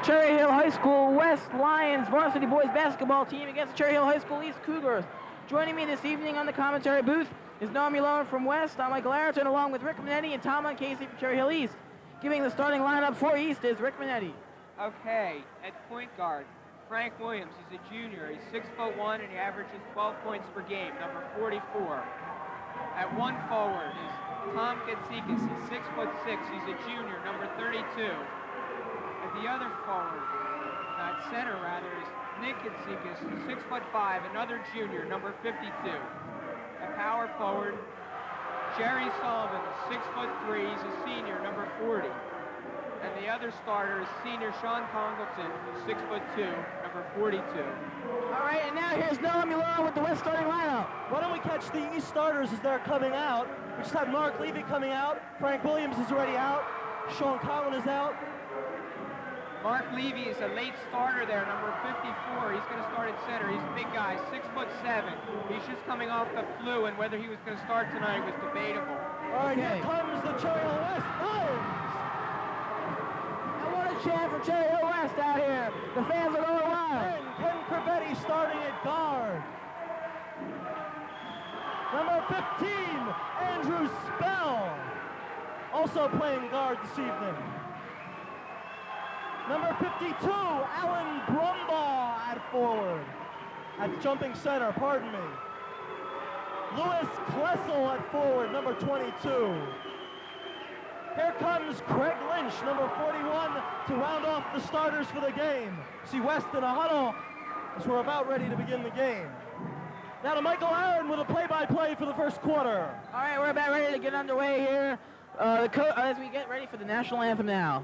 Cherry Hill High School West Lions varsity boys basketball team against the Cherry Hill High School East Cougars. Joining me this evening on the commentary booth is Naomi Lowen from West. I'm Michael Ayrton, along with Rick Minetti and Tom Casey from Cherry Hill East. Giving the starting lineup for East is Rick Minetti. Okay, at point guard, Frank Williams. He's a junior. He's 6'1" and he averages 12 points per game, number 44. At one forward is Tom Katsikas. He's 6'6". He's a junior, number 32. At the other forward, center rather, is Nick Katsikas, 6'5", another junior, number 52. At power forward, Jerry Sullivan, 6'3". He's a senior, number 40. And the other starter is senior Sean Congleton, who's 6'2", number 42. All right, and now here's Naomi Lowen with the West starting lineup. Why don't we catch the East starters as they're coming out? We just had Mark Levy coming out. Frank Williams is already out. Sean Collin is out. Mark Levy is a late starter there, number 54. He's going to start at center. He's a big guy, 6'7". He's just coming off the flu, and whether he was going to start tonight was debatable. All right, here comes the Cherry Hill West Lions. Chant for Cherry Hill West out here. The fans are going wild. Ken Corvetti starting at guard. Number 15, Andrew Spell, also playing guard this evening. Number 52, Alan Brumbaugh at forward. At jumping center, pardon me. Louis Klessel at forward, number 22. Here comes Craig Lynch, number 41, to round off the starters for the game. See West in a huddle as we're about ready to begin the game. Now to Michael Aaron with a play-by-play for the first quarter. All right, we're about ready to get underway here as we get ready for the national anthem now.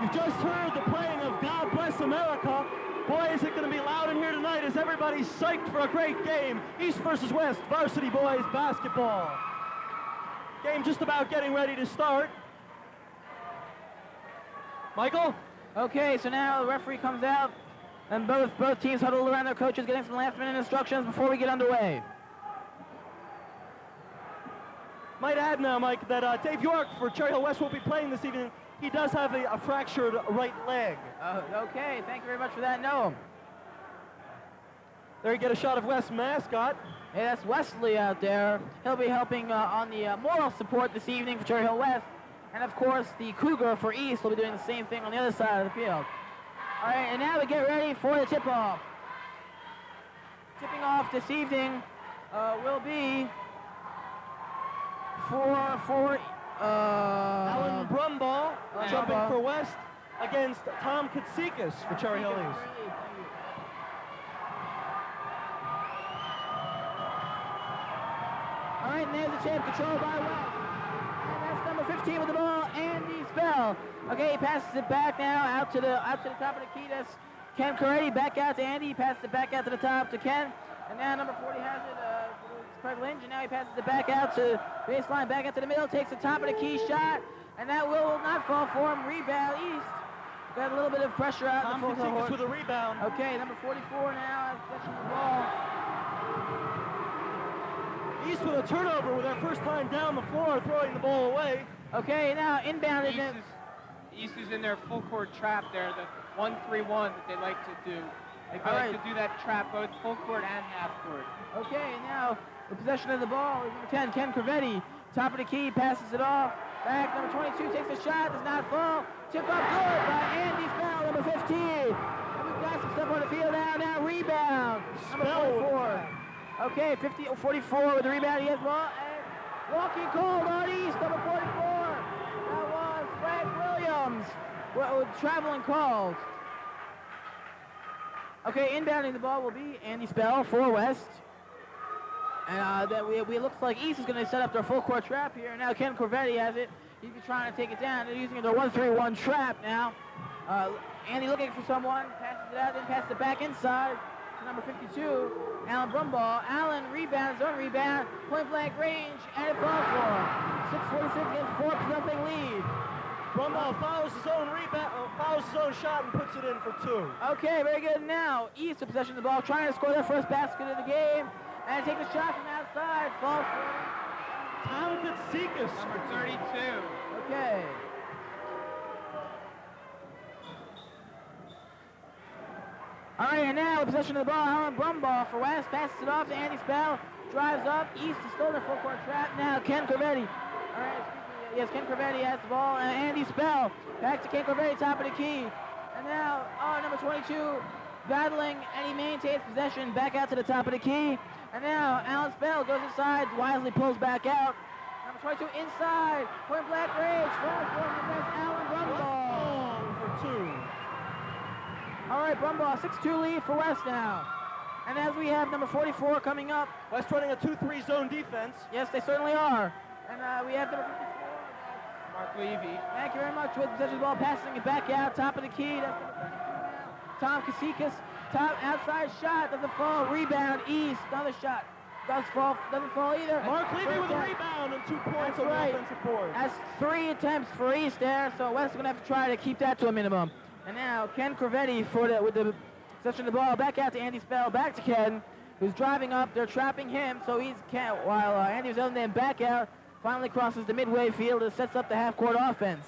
You've just heard the playing of God Bless America. Boy, is it going to be loud in here tonight as everybody's psyched for a great game. East versus West, varsity boys basketball. Game just about getting ready to start. Michael? Okay, so now the referee comes out, and both teams huddled around their coaches getting some last-minute instructions before we get underway. Might add now, Mike, that Dave York for Cherry Hill West will be playing this evening. He does have a fractured right leg. Okay, thank you very much for that, Noam. There you get a shot of West's mascot. Hey, that's Wesley out there. He'll be helping on the moral support this evening for Cherry Hill West. And of course, the Cougar for East will be doing the same thing on the other side of the field. All right, and now we get ready for the tip-off. Tipping off this evening will be for Alan Brumbaugh jumping for West against Tom Katsikas for Cherry Hill East. All right, and there's the tip controlled by West. And that's number 15 with the ball, Andy Spell. Okay, he passes it back now out to the top of the key. That's Ken Coretti. Back out to Andy. He passes it back out to the top to Ken. And now number 40 has it. Craig Lynch, and now he passes it back out to baseline, back out to the middle, takes the top of the key shot, and that will not fall for him. Rebound East. Got a little bit of pressure out. Tom Katsikas with a rebound. Okay, number 44 now is catching the ball. East with a turnover with their first time down the floor, throwing the ball away. Okay, now inbound East is in their full court trap there, the 1-3-1 that they like to do. They both could do that trap, both full court and half court. Okay, now the possession of the ball is number 10, Ken Corvetti. Top of the key, passes it off. Back, number 22 takes a shot, does not fall. Tip up good by Andy Spell, number 15. And we've got some stuff on the field now. Now rebound, number 44. Okay, 44 with the rebound. He has the ball. And walking called on East, number 44. That was Frank Williams. Well, traveling calls. Okay, inbounding the ball will be Andy Spell for West. And we looks like East is going to set up their full court trap here. Now Ken Corvetti has it. He's trying to take it down. They're using their 1-3-1 trap now. Andy looking for someone, passes it out, then passes it back inside to number 52, Alan Brumball. Allen rebounds, zone rebound, point blank range, and it falls for him. 6:46 against 4-0 lead. Brumball fouls his own rebound, fouls his own shot and puts it in for 2. Okay, very good. Now East in possession of the ball, trying to score their first basket of the game. And take a shot from outside. Falls for him. Talented Seekus. Number 32. Okay. All right, and now in possession of the ball, Alan Brumball for West. Passes it off to Andy Spell. Drives up. East is still in their full court trap. Now Ken Corvetti. All right, excuse me. Yes, Ken Corvetti has the ball. And Andy Spell. Back to Ken Corvetti, top of the key. And now, number 22 battling, and he maintains possession. Back out to the top of the key. And now Alan Spell goes inside, wisely pulls back out. Number 22 inside, point blank range, falls for him against Alan Brumball. For 2. All right, Brumball, 6-2 lead for West now. And as we have number 44 coming up. West running a 2-3 zone defense. Yes, they certainly are. And we have number 54. Mark Levy. Thank you very much with possession of the ball, passing it back out, top of the key. That's number 32 now. Tom Kasikas. Top outside shot, doesn't fall. Rebound, East, another shot. Doesn't fall either. Mark Levy with a rebound and 2 points on the offensive board. That's 3 attempts for East there, so West is going to have to try to keep that to a minimum. And now Ken Corvetti with the possession of the ball. Back out to Andy Spell, back to Ken, who's driving up. They're trapping him, so while Andy was letting them back out, finally crosses the midway field and sets up the half-court offense.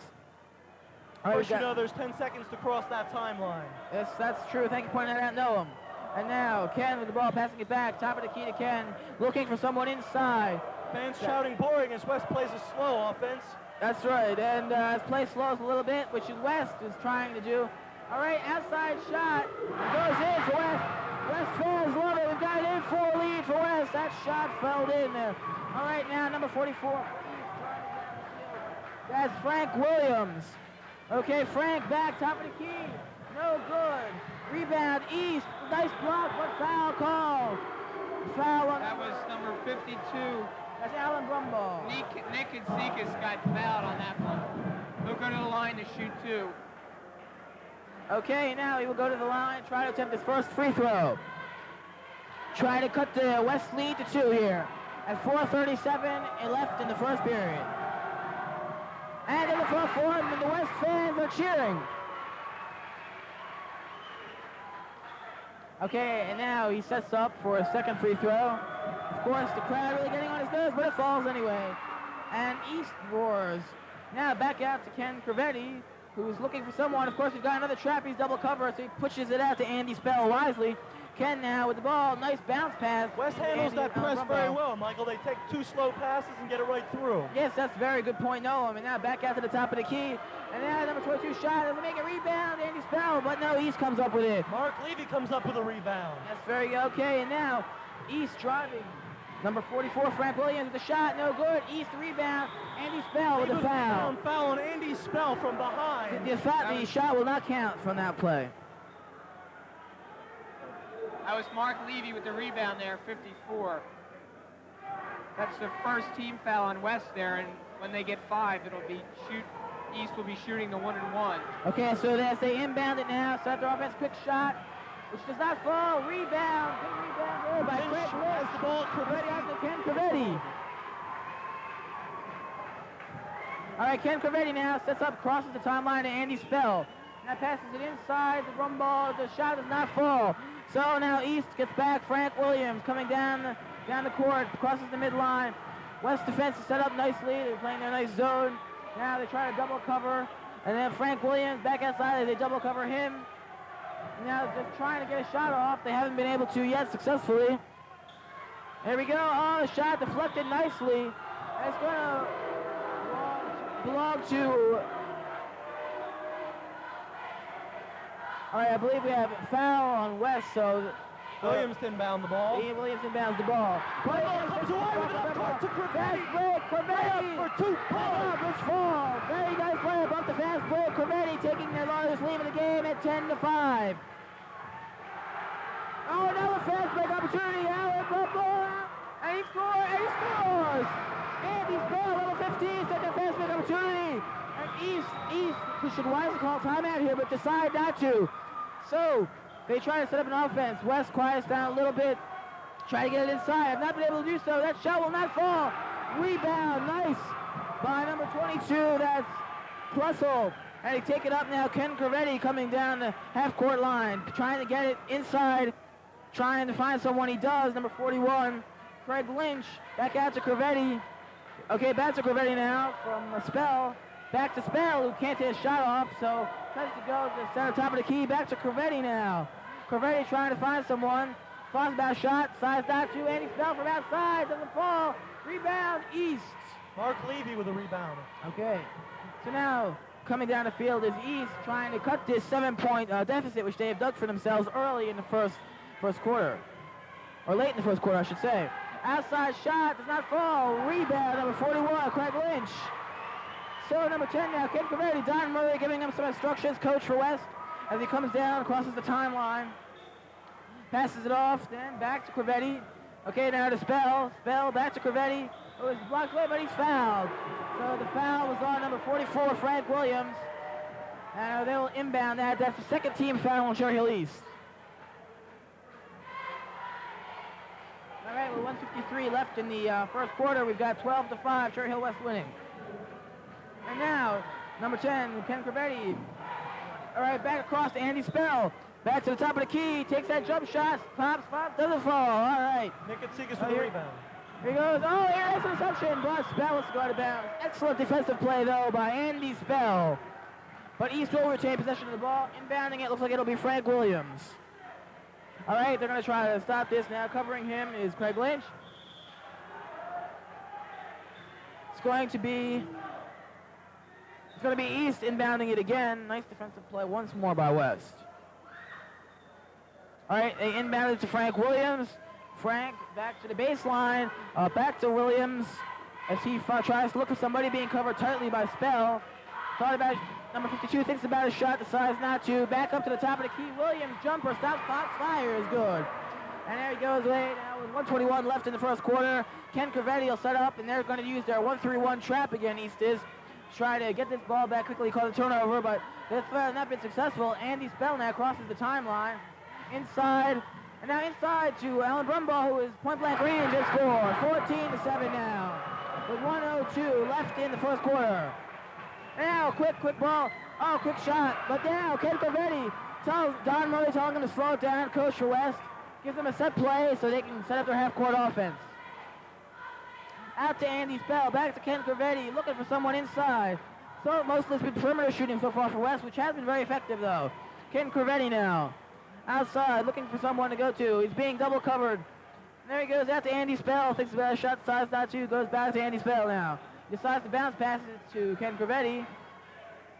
Of course, you know there's 10 seconds to cross that timeline. Yes, that's true. Thank you for pointing that out, Noam. And now Ken with the ball, passing it back, top of the key to Ken, looking for someone inside. Fans shouting boring as West plays a slow offense. That's right, and as play slows a little bit, which is West is trying to do. All right, outside shot, goes in for West. West fans love it. We've got an 8-4 lead for West. That shot fell in there. All right, now number 44. That's Frank Williams. Okay, Frank back, top of the key. No good. Rebound, East. Nice block, but foul call. Foul on... That was number 52. That's Alan Brumball. Nick Katsikas got fouled on that one. He'll go to the line to shoot 2. Okay, now he will go to the line, try to attempt his first free throw. Try to cut the West lead to 2 here. At 4:37 left in the first period. And in the front for him, and the West fans are cheering. Okay, and now he sets up for a second free throw. Of course, the crowd really getting on his nerves, but it falls anyway. And East roars. Now back out to Ken Corvetti, who's looking for someone. Of course, he's got another trap. He's double cover, so he pushes it out to Andy Spell wisely. Ken now with the ball. Nice bounce pass. West handles that press very well, Michael. They take 2 slow passes and get it right through. Yes, that's a very good point, Noam. And now back out to the top of the key. And now number 22 shot. Doesn't make a rebound. Andy Spell, but no, East comes up with it. Mark Levy comes up with a rebound. That's very good. Okay, and now East driving. Number 44, Frank Williams with the shot. No good. East rebound. Andy Spell with the foul. Foul on Andy Spell from behind. The shot will not count from that play. That was Mark Levy with the rebound there, 54. That's the first team foul on West there, and when they get 5, East will be shooting the 1-and-1. Okay, so as they inbound it now, start their offense, quick shot, which does not fall. Rebound, big rebound there by Frank Williams. The ball, Corvetti out to Ken Corvetti. All right, Ken Corvetti now sets up, crosses the timeline to Andy Spell. Now passes it inside the Brumball. The shot does not fall. So now East gets back. Frank Williams coming down the court, crosses the midline. West defense is set up nicely. They're playing their nice zone. Now they try to double cover. And then Frank Williams back outside as they double cover him. Now they're trying to get a shot off. They haven't been able to yet successfully. There we go. Oh, the shot deflected nicely. It's going to belong to... All right, I believe we have a foul on West, so... Williams inbound the ball. Ian Williams inbounds the ball. Ball comes away with an up to Fast break, Corvetti for 2 points. Let's fall. Very nice play above the fast break. Corvetti taking their largest lead in the game at 10-5. Oh, now a fast break opportunity. Allen Bumble. And he scores. Andy Spell, level 15, second fast break opportunity. And East, who should wisely call timeout here, but decide not to. So, they try to set up an offense. West quiets down a little bit. Try to get it inside. Have not been able to do so. That shot will not fall. Rebound. Nice by number 22. That's Plessel. And he take it up now. Ken Corvetti coming down the half-court line. Trying to get it inside. Trying to find someone. He does. Number 41. Craig Lynch. Back out to Corvetti. Okay, back to Corvetti now from Spell. Back to Spell, who can't take a shot off. So tries to go to the center top of the key. Back to Corvetti now. Corvetti trying to find someone. Fosback shot, size not to, and he fell from outside, doesn't fall. Rebound, East. Mark Levy with a rebound. Okay, so now coming down the field is East trying to cut this 7-point deficit, which they have dug for themselves early in the first quarter. Or late in the first quarter, I should say. Outside shot, does not fall. Rebound, number 41, Craig Lynch. So number 10 now, Ken Corvetti. Don Murray giving him some instructions, coach for West, as he comes down, crosses the timeline. Passes it off, then back to Corvetti. Okay, now to Spell. Spell back to Corvetti. It was blocked away, but he's fouled. So the foul was on number 44, Frank Williams. And they will inbound that. That's the second team foul on Cherry Hill East. All right, with 1:53 left in the first quarter, we've got 12-5, Cherry Hill West winning. And now, number 10, Ken Corvetti. All right, back across to Andy Spell. Back to the top of the key, takes that jump shot, pops, doesn't fall. All right. Nick Katsikas with a rebound. Here he goes. Oh, here is an interception, but Spell is going to bounce. Excellent defensive play, though, by Andy Spell. But East will retain possession of the ball. Inbounding it, looks like it'll be Frank Williams. All right, they're going to try to stop this now. Covering him is Craig Lynch. It's going to be East inbounding it again. Nice defensive play once more by West. All right, they inbound it to Frank Williams. Frank back to the baseline, back to Williams as he tries to look for somebody being covered tightly by Spell. Thought about number 52, thinks about a shot, decides not to. Back up to the top of the key. Williams, jumper, stops, pops, fire is good. And there he goes away now with 1:21 left in the first quarter. Ken Corvetti will set up, and they're going to use their 1-3-1 trap again, East is. Try to get this ball back quickly, cause a turnover, but that's not been successful. Andy Spell now crosses the timeline. Inside, and now inside to Alan Brumbaugh, who is point-blank range and scores. 14-7 now, with 1:02 left in the first quarter. Now, quick ball. Oh, quick shot. But now, Ken Corvetti tells Don Murray, telling him to slow it down. Coach for West gives them a set play so they can set up their half-court offense. Out to Andy Spell, back to Ken Corvetti, looking for someone inside. So mostly it's been perimeter shooting so far for West, which has been very effective though. Ken Corvetti now, outside, looking for someone to go to. He's being double covered. And there he goes out to Andy Spell, thinks about a shot, decides not to, goes back to Andy Spell now. Decides to bounce passes to Ken Corvetti.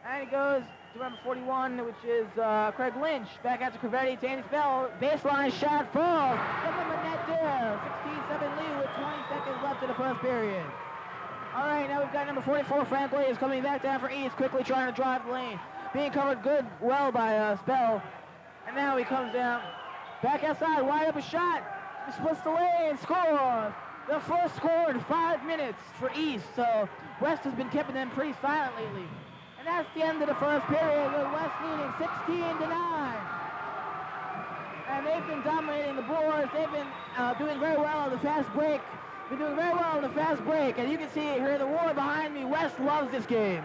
And he goes to number 41, which is Craig Lynch. Back out to Corvetti, to Andy Spell. Baseline shot, falls. Nothing but net there. 16-7 lead with 20 seconds left in the first period. All right, now we've got number 44, Frank Williams, coming back down for East, quickly trying to drive the lane. Being covered well by Spell. And now he comes down. Back outside, wide open shot. He splits the lane, scores. The first score in 5 minutes for East, so West has been keeping them pretty silent lately. And that's the end of the first period, with West leading 16-9. And they've been dominating the boards. They've been doing very well on the fast break. And you can see here the war behind me. West loves this game.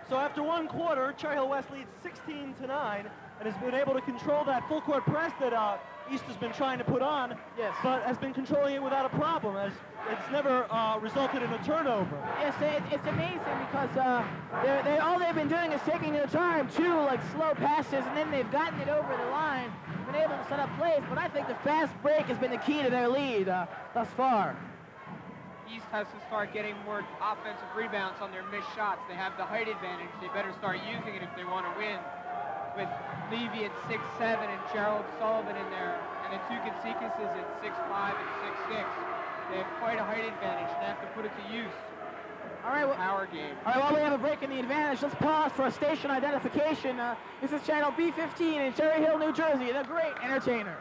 So after one quarter, Cherry Hill West leads 16-9 and has been able to control that full court press that East has been trying to put on, Yes. but has been controlling it without a problem, as it's never resulted in a turnover. Yes, it's amazing because all they've been doing is taking their time, two like slow passes, and then they've gotten it over the line, been able to set up plays. But I think the fast break has been the key to their lead thus far. East has to start getting more offensive rebounds on their missed shots. They have the height advantage. They better start using it if they want to win. With Levy at 6'7" and Gerald Sullivan in there, and the two Katsikas at 6'5" and 6'6". They have quite a height advantage and they have to put it to use. All right, Power game. All right, while we have a break in the advantage, let's pause for a station identification. This is channel B15 in Cherry Hill, New Jersey, the Great Entertainer.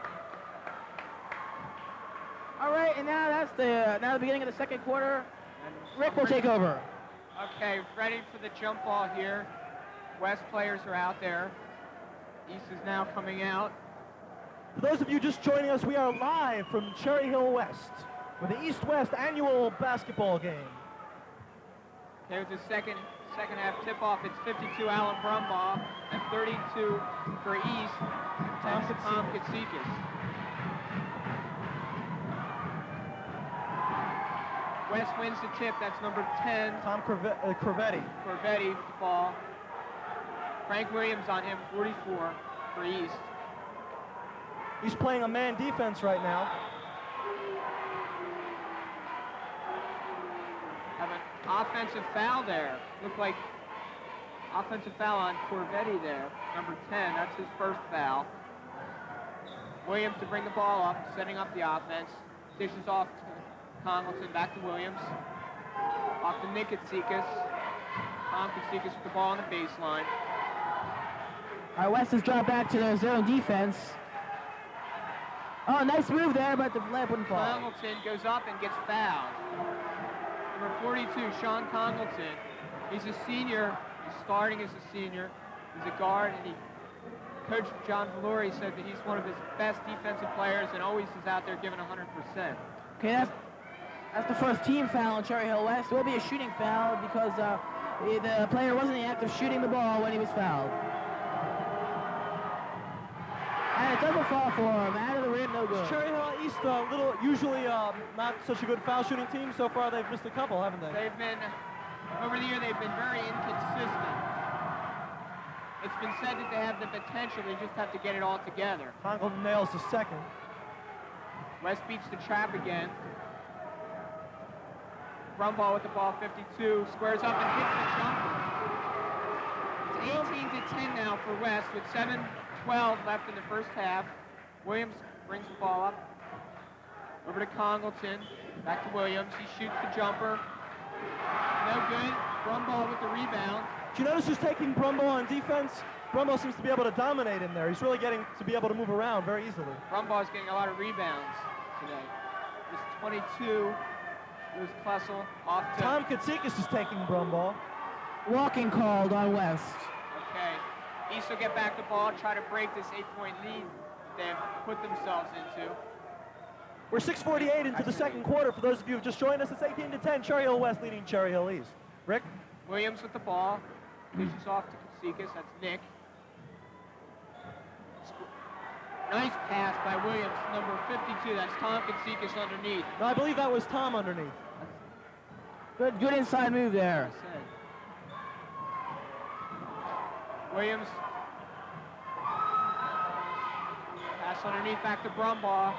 All right, and now that's the beginning of the second quarter. Rick will take over. Okay, ready for the jump ball here. West players are out there. East is now coming out. For those of you just joining us, we are live from Cherry Hill West with the East-West annual basketball game. Okay, with the second half tip-off, it's 52 Alan Brumbaugh and 32 for East. Tom Katsikas. West wins the tip. That's number 10. Tom Corvetti. Corvetti with the ball. Frank Williams on him, 44 for East. He's playing a man defense right now. Have an offensive foul there. Looked like offensive foul on Corvetti there, number 10. That's his first foul. Williams to bring the ball up, setting up the offense. Dishes off to Congleton, back to Williams. Off to Nick Katsikas. Tom Katsikas with the ball on the baseline. All right, West has dropped back to their zone defense. Oh, nice move there, but the layup wouldn't fall. Congleton goes up and gets fouled. Number 42, Sean Congleton. He's a senior. He's starting as a senior. He's a guard, and Coach John Valori said that he's one of his best defensive players and always is out there giving 100%. Okay, that's the first team foul on Cherry Hill West. It will be a shooting foul because the player wasn't in the act of shooting the ball when he was fouled. And it doesn't fall for him. Out of the rim, no good. Cherry Hill East, usually not such a good foul shooting team. So far, they've missed a couple, haven't they? They've been, over the year, they've been very inconsistent. It's been said that they have the potential, they just have to get it all together. Congleton nails the second. West beats the trap again. Brumbaugh with the ball, 52, squares up and hits the jumper. It's 18-10 now for West with 7:12 left in the first half. Williams brings the ball up. Over to Congleton, back to Williams. He shoots the jumper. No good. Brumbaugh with the rebound. Do you notice who's taking Brumbaugh on defense? Brumbaugh seems to be able to dominate in there. He's really getting to be able to move around very easily. Brumbaugh's getting a lot of rebounds today. It's 22. It was Klessel off to... Tom Katsikas is taking Brumbaugh. Walking called on West. Okay. East will get back the ball, try to break this 8-point lead they've put themselves into. We're 6:48 into the second quarter. For those of you who've just joined us, it's 18-10. Cherry Hill West leading Cherry Hill East. Rick? Williams with the ball. Dishes off to Katsikas. That's Nick. Nice pass by Williams, number 52. That's Tom Katsikas underneath. No, I believe that was Tom underneath. Good inside move there. Williams. Pass underneath back to Brumbaugh.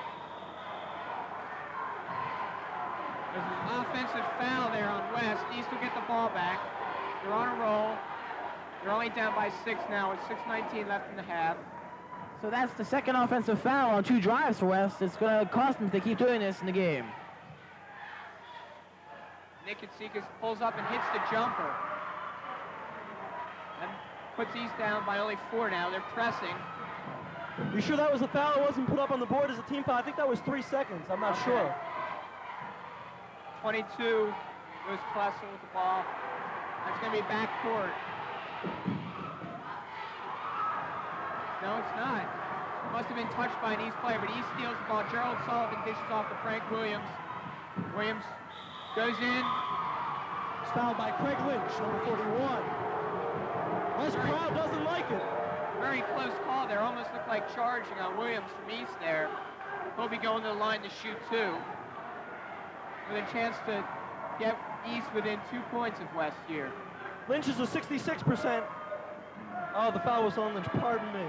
There's an offensive foul there on West. East will get the ball back. They're on a roll. They're only down by 6 now with 6:19 left in the half. So that's the second offensive foul on 2 drives for West. It's going to cost them if they keep doing this in the game. Nick Katsikas pulls up and hits the jumper. And puts East down by only 4 now. They're pressing. You sure that was a foul? It wasn't put up on the board as a team foul. I think that was 3 seconds. I'm not sure. 22 was Klessel with the ball. That's going to be backcourt. No, it's not. It must have been touched by an East player, but East steals the ball. Gerald Sullivan dishes off to Frank Williams. Williams goes in. It's fouled by Craig Lynch, number 41. This crowd doesn't like it. Very close call there. Almost looked like charging on Williams from East there. He'll be going to the line to shoot 2. With a chance to get East within 2 points of West here. Lynch is a 66%. Oh, the foul was on Lynch, pardon me.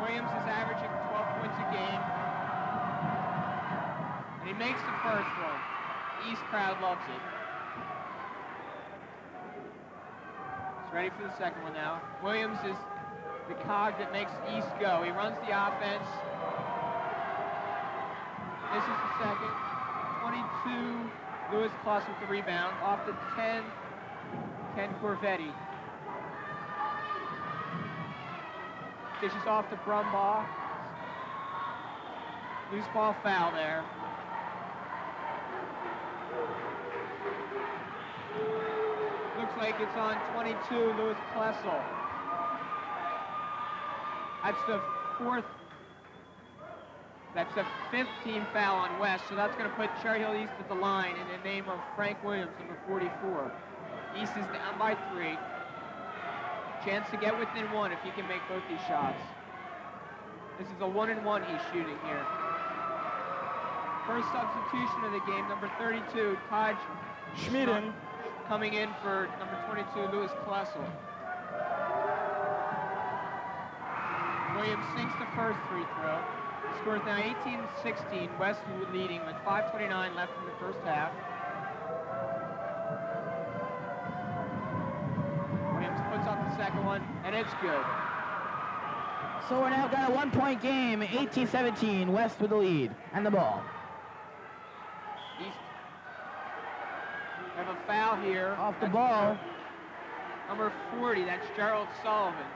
Williams is averaging 12 points a game. And he makes the first one. The East crowd loves it. He's ready for the second one now. Williams is the cog that makes East go. He runs the offense. This is the second. 22, Lewis Kloss with the rebound. Off to 10, Ken Corvetti. Dishes off to Brumbaugh. Loose ball foul there. Looks like it's on 22, Lewis Klessel. That's the fifth team foul on West, so that's going to put Cherry Hill East at the line in the name of Frank Williams, number 44. East is down by 3. Chance to get within 1 if he can make both these shots. This is a 1-and-1 he's shooting here. First substitution of the game, number 32, Taj Schmieden coming in for number 22, Lewis Klessel. Williams sinks the first free throw. Scores now 18-16. West leading with 5:29 left in the first half. Williams puts up the second one, and it's good. So we're now got a 1-point game, 18-17, West with the lead and the ball. East. We have a foul here. Off the ball. Number 40, that's Gerald Sullivan.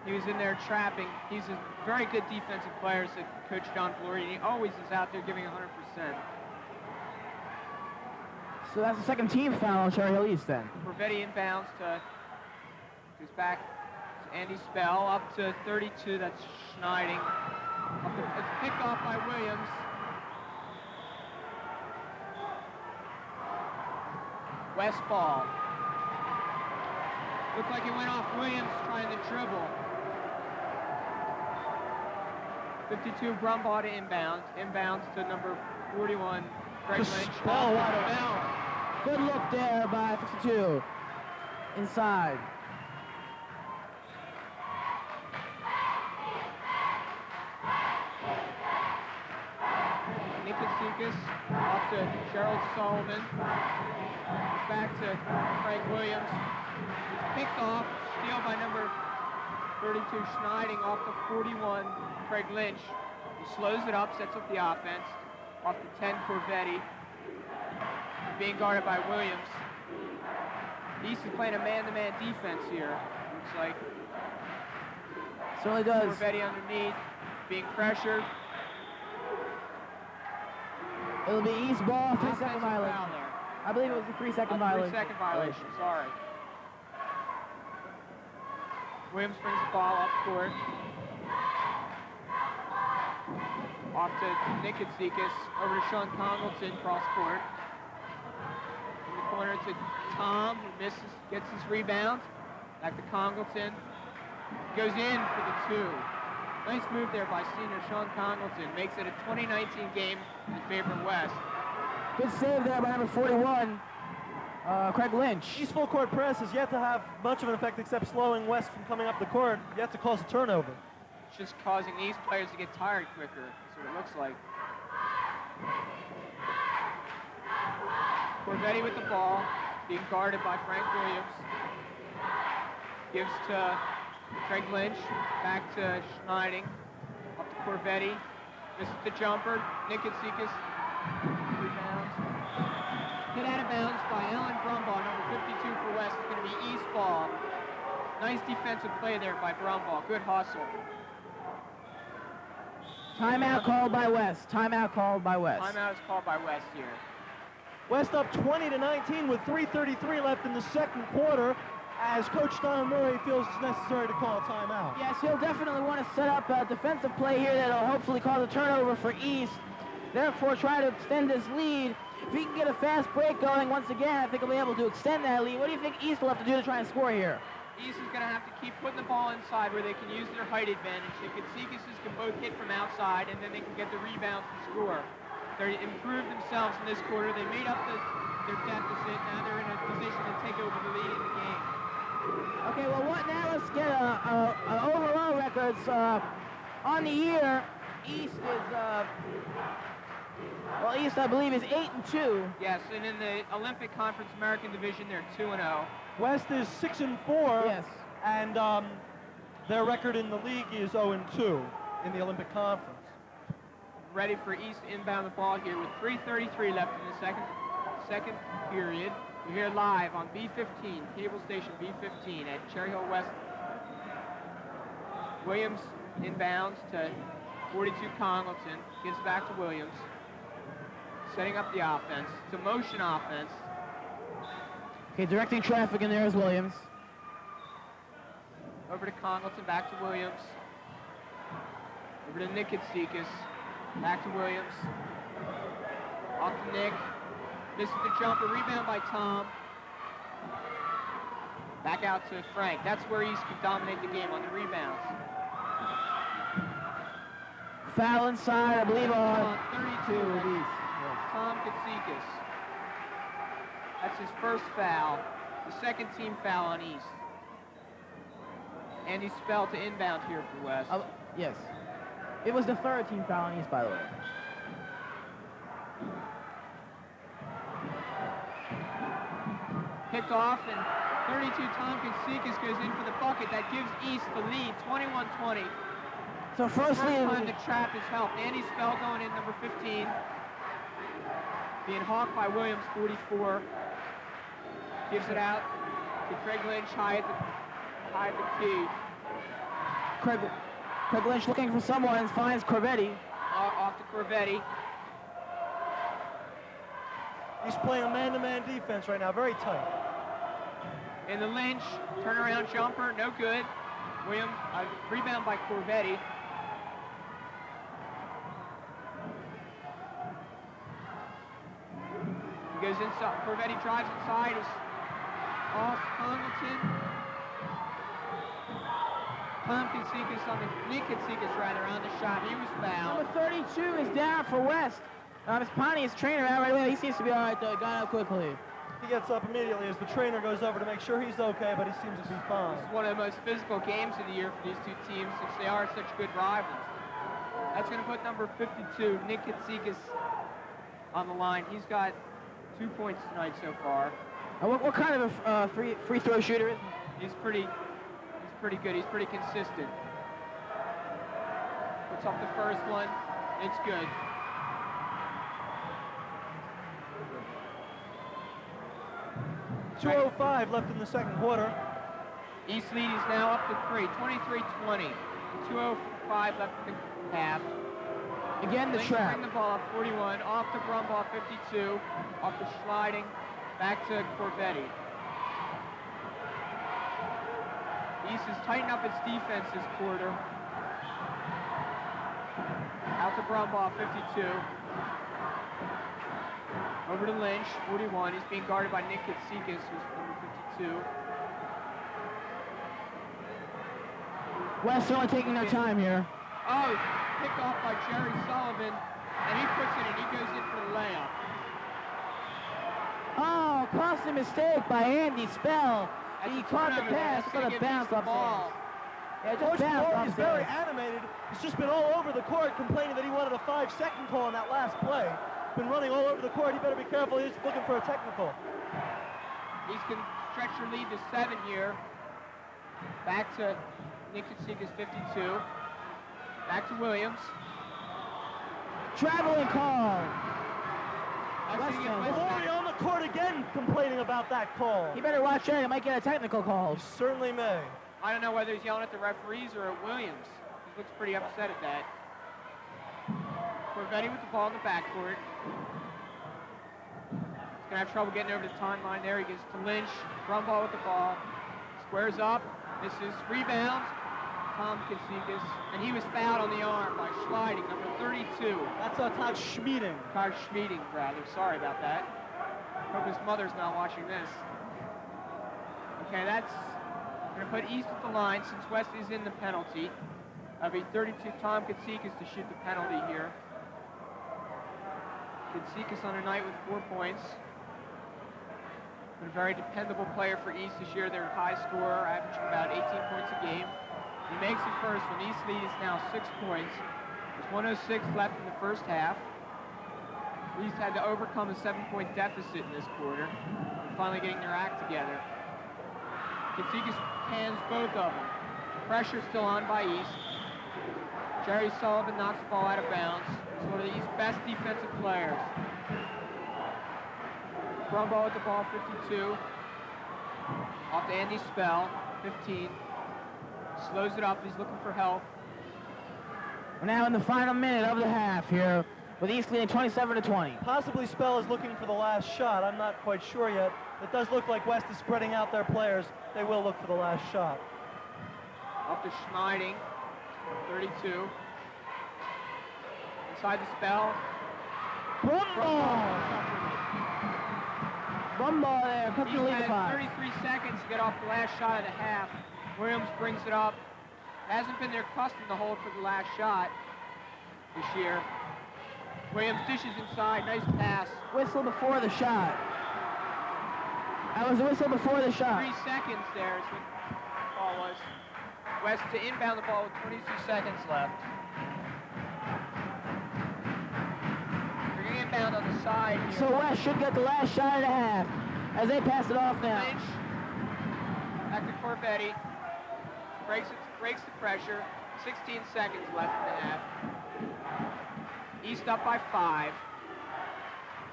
He was in there trapping. He's a very good defensive player, said Coach John Flory, and he always is out there giving 100%. So that's the second team foul on Cherry Hill East then. Corvetti inbounds to, goes back to Andy Spell, up to 32, that's Schneiding. It's picked off by Williams. West ball. Looked like it went off Williams trying to dribble. 52, Brumbaugh to inbound. Inbounds to number 41, Greg Lynch. Spell wide open. Good look there by 52. Inside. Nikasikas off to Gerald Sullivan. Back to Frank Williams. It's picked off. Steal by number 32, Schneiding, off to 41, Craig Lynch. He slows it up, sets up the offense. Off to 10, Corvetti. Being guarded by Williams. East is playing a man-to-man defense here. Looks like. Certainly does. Corvetti underneath, being pressured. It'll be East ball, 3-second Offensive violation. foul there. I believe it was a 3-second violation. 3-second violation, sorry. Williams brings the ball up court. Off to Nikasikas, over to Sean Congleton, cross court. In the corner to Tom, who misses, gets his rebound. Back to Congleton. Goes in for the 2. Nice move there by senior Sean Congleton. Makes it a 2019 game in favor of West. Good save there by number 41, Craig Lynch. East full court press has yet to have much of an effect except slowing West from coming up the court, yet to cause a turnover. It's just causing these players to get tired quicker. That's what it looks like. Corvetti with the ball, being guarded by Frank Williams. Gives to Craig Lynch, back to Schneiding, up to Corvetti. Misses the jumper. Nikasikas rebounds. Hit out of bounds by Alan Brumbaugh, number 52 for West. It's going to be East ball. Nice defensive play there by Brumbaugh. Good hustle. Timeout called by West. Timeout called by West. Timeout is called by West here. West up 20-19 with 3:33 left in the second quarter as Coach Don Murray feels it's necessary to call a timeout. Yes, he'll definitely want to set up a defensive play here that'll hopefully cause a turnover for East. Therefore, try to extend this lead. he can get a fast break going once again, I think he'll be able to extend that lead. What do you think East will have to do to try and score here? East is going to have to keep putting the ball inside where they can use their height advantage. The Katsikas can both hit from outside, and then they can get the rebounds and score. They improved themselves in this quarter. They made up their deficit. Now they're in a position to take over the lead in the game. Okay, well, now let's get overall records on the year. East is, East, I believe, is 8-2. Yes, and in the Olympic Conference American Division, they're 2-0. West is 6-4. Yes. And their record in the league is 0-2 in the Olympic Conference. Ready for East to inbound the ball here with 3:33 left in the second period. You're here live on B15, cable station B15 at Cherry Hill West. Williams inbounds to 42 Congleton, gives back to Williams. Setting up the offense. It's a motion offense. Okay, directing traffic in there is Williams. Over to Congleton, back to Williams. Over to Nick Katsikas. Back to Williams. Off to Nick. Misses the jumper. Rebound by Tom. Back out to Frank. That's where East can dominate the game on the rebounds. Foul inside, I believe, on 32 of East. Tom Katsikas. That's his first foul. The second team foul on East. Andy Spell to inbound here for West. Yes. It was the third team foul on East, by the way. Picked off, and 32 Tom Katsikas goes in for the bucket. That gives East the lead, 21-20. So first time the trap has helped. Andy Spell going in, number 15. Being hawked by Williams, 44. Gives it out to Craig Lynch, high at the key. Craig Lynch looking for someone and finds Corvetti. Off to Corvetti. He's playing a man-to-man defense right now, very tight. And the Lynch turnaround jumper, no good. Williams, rebound by Corvetti. He goes inside. Corvetti drives inside. Is off Congleton. Tom Katsikas Nick Katsikas on the shot. He was fouled. Number 32 is down for West. His Pontius trainer out right away. He seems to be all right, though. Got out quickly. He gets up immediately as the trainer goes over to make sure he's okay, but he seems to be fine. This is one of the most physical games of the year for these two teams since they are such good rivals. That's going to put number 52, Nick Katsikas, on the line. He's got 2 points tonight so far. What kind of a free throw shooter is he? He's pretty good. He's pretty consistent. Puts up the first one. It's good. .205 left in the second quarter. East lead is now up to 3, 23-20. 2:05 left in the half. Again, the Lynch trap. bring the ball up 41, off to Brumbaugh 52, off the sliding, back to Corvetti. East has tightened up its defense this quarter. Out to Brumbaugh 52. Over to Lynch, 41. He's being guarded by Nick Katsikas, who's number 52. West only taking their time here. Oh, picked off by Jerry Sullivan, and he puts it in. He goes in for the layup. Oh, costly mistake by Andy Spell. He caught the pass, but a bounce off ball. Yeah, Coach Moore is very animated. He's just been all over the court complaining that he wanted a 5-second call on that last play. Been running all over the court. He better be careful. He's looking for a technical. He's going to stretch your lead to 7 here. Back to Nick Katsikas, 52. Back to Williams. Traveling call. Maloney on the court again complaining about that call. He better watch out. He might get a technical call. He certainly may. I don't know whether he's yelling at the referees or at Williams. He looks pretty upset at that. Corvetti with the ball in the backcourt. He's going to have trouble getting over the timeline there. He gets to Lynch. Brumbaugh with the ball. Squares up. Misses. Rebounds. Tom Katsikas, and he was fouled on the arm by Schleiding, number 32. That's Todd Schmieding. Todd Schmieding, rather. Sorry about that. Hope his mother's not watching this. Okay, that's going to put East at the line since West is in the penalty. That'll be 32 Tom Katsikas to shoot the penalty here. Katsikas on a night with 4 points. Been a very dependable player for East this year. They're a high scorer, averaging about 18 points a game. He makes it first when East lead is now 6 points. There's 1:06 left in the first half. East had to overcome a 7-point deficit in this quarter. They're finally getting their act together. Katsikas hands both of them. Pressure still on by East. Jerry Sullivan knocks the ball out of bounds. He's one of East's best defensive players. Brumbaugh with the ball, 52. Off to Andy Spell, 15. Slows it up, he's looking for help. We're now in the final minute of the half here, with East leading 27-20. Possibly Spell is looking for the last shot. I'm not quite sure yet. It does look like West is spreading out their players. They will look for the last shot. Up to Schneiding, 32. Inside the Spell. Brumbaugh there, cuts the lead to 5. 33 seconds to get off the last shot of the half. Williams brings it up. Hasn't been their custom to hold for the last shot this year. Williams dishes inside, nice pass. Whistle before the shot. That was the whistle before the shot. 3 seconds there is what the ball was. West to inbound the ball with 22 seconds left. They're going to inbound on the side here. So West should get the last shot of the half as they pass it off now. Lynch, back to Corbetti. Breaks the pressure. 16 seconds left in the half. East up by 5.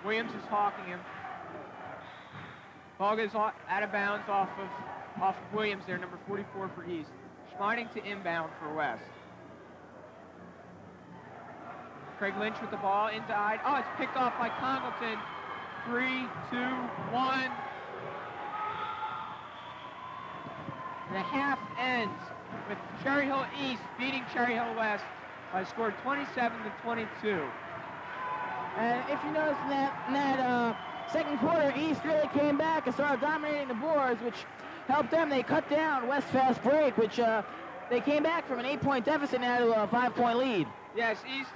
Williams is hawking him. Ball goes out of bounds off of Williams there, number 44 for East. Schmeiding to inbound for West. Craig Lynch with the ball inside. Oh, it's picked off by Congleton. 3, 2, 1. And the half ends with Cherry Hill East beating Cherry Hill West by a score of 27-22. And if you notice in that second quarter, East really came back and started dominating the boards, which helped them. They cut down West fast break, which they came back from an 8-point deficit now to a 5-point lead. Yes, East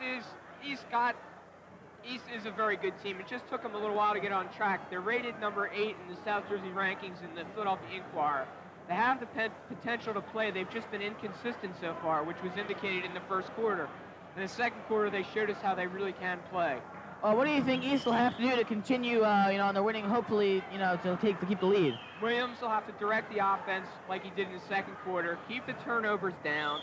is a very good team. It just took them a little while to get on track. They're rated number 8 in the South Jersey rankings in the Philadelphia Inquirer. They have the potential to play. They've just been inconsistent so far, which was indicated in the first quarter. In the second quarter, they showed us how they really can play. What do you think East will have to do to continue, on their winning, hopefully, to keep the lead? Williams will have to direct the offense like he did in the second quarter, keep the turnovers down,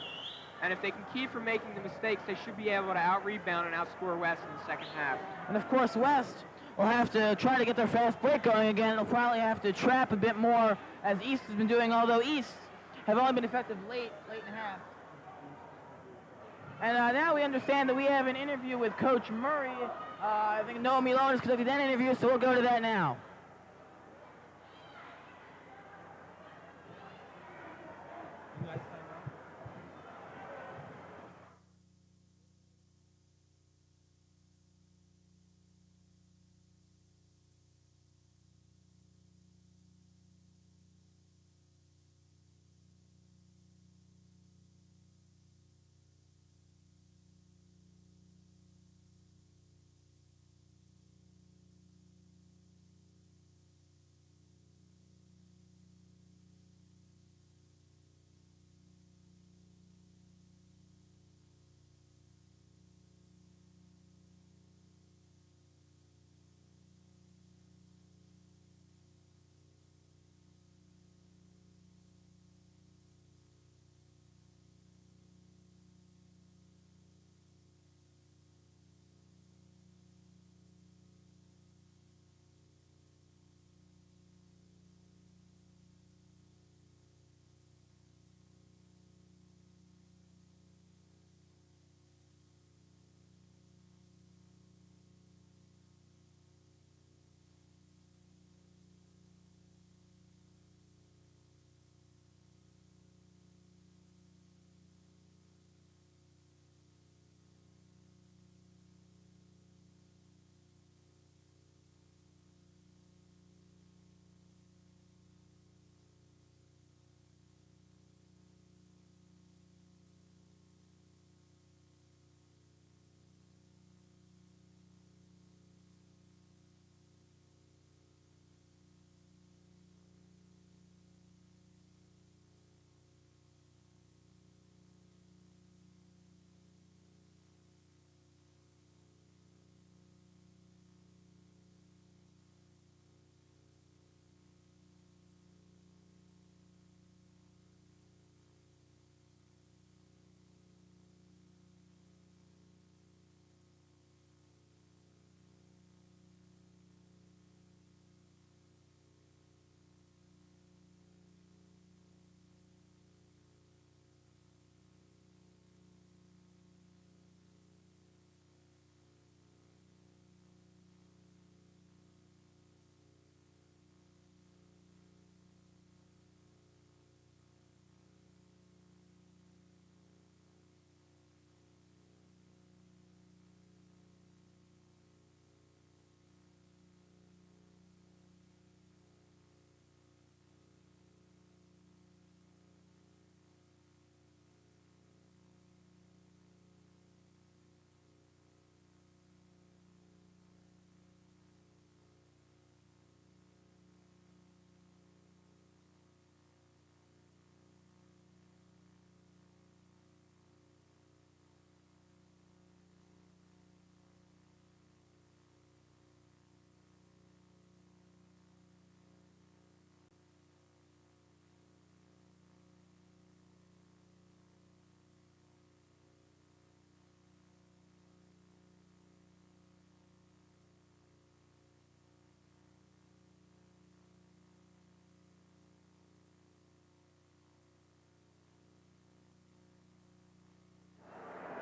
and if they can keep from making the mistakes, they should be able to out-rebound and outscore West in the second half. And of course, West will have to try to get their fast break going again. They'll probably have to trap a bit more, as East has been doing, although East have only been effective late in the half. And now we understand that we have an interview with Coach Murray. I think Noah Milone is conducting that interview, so we'll go to that now.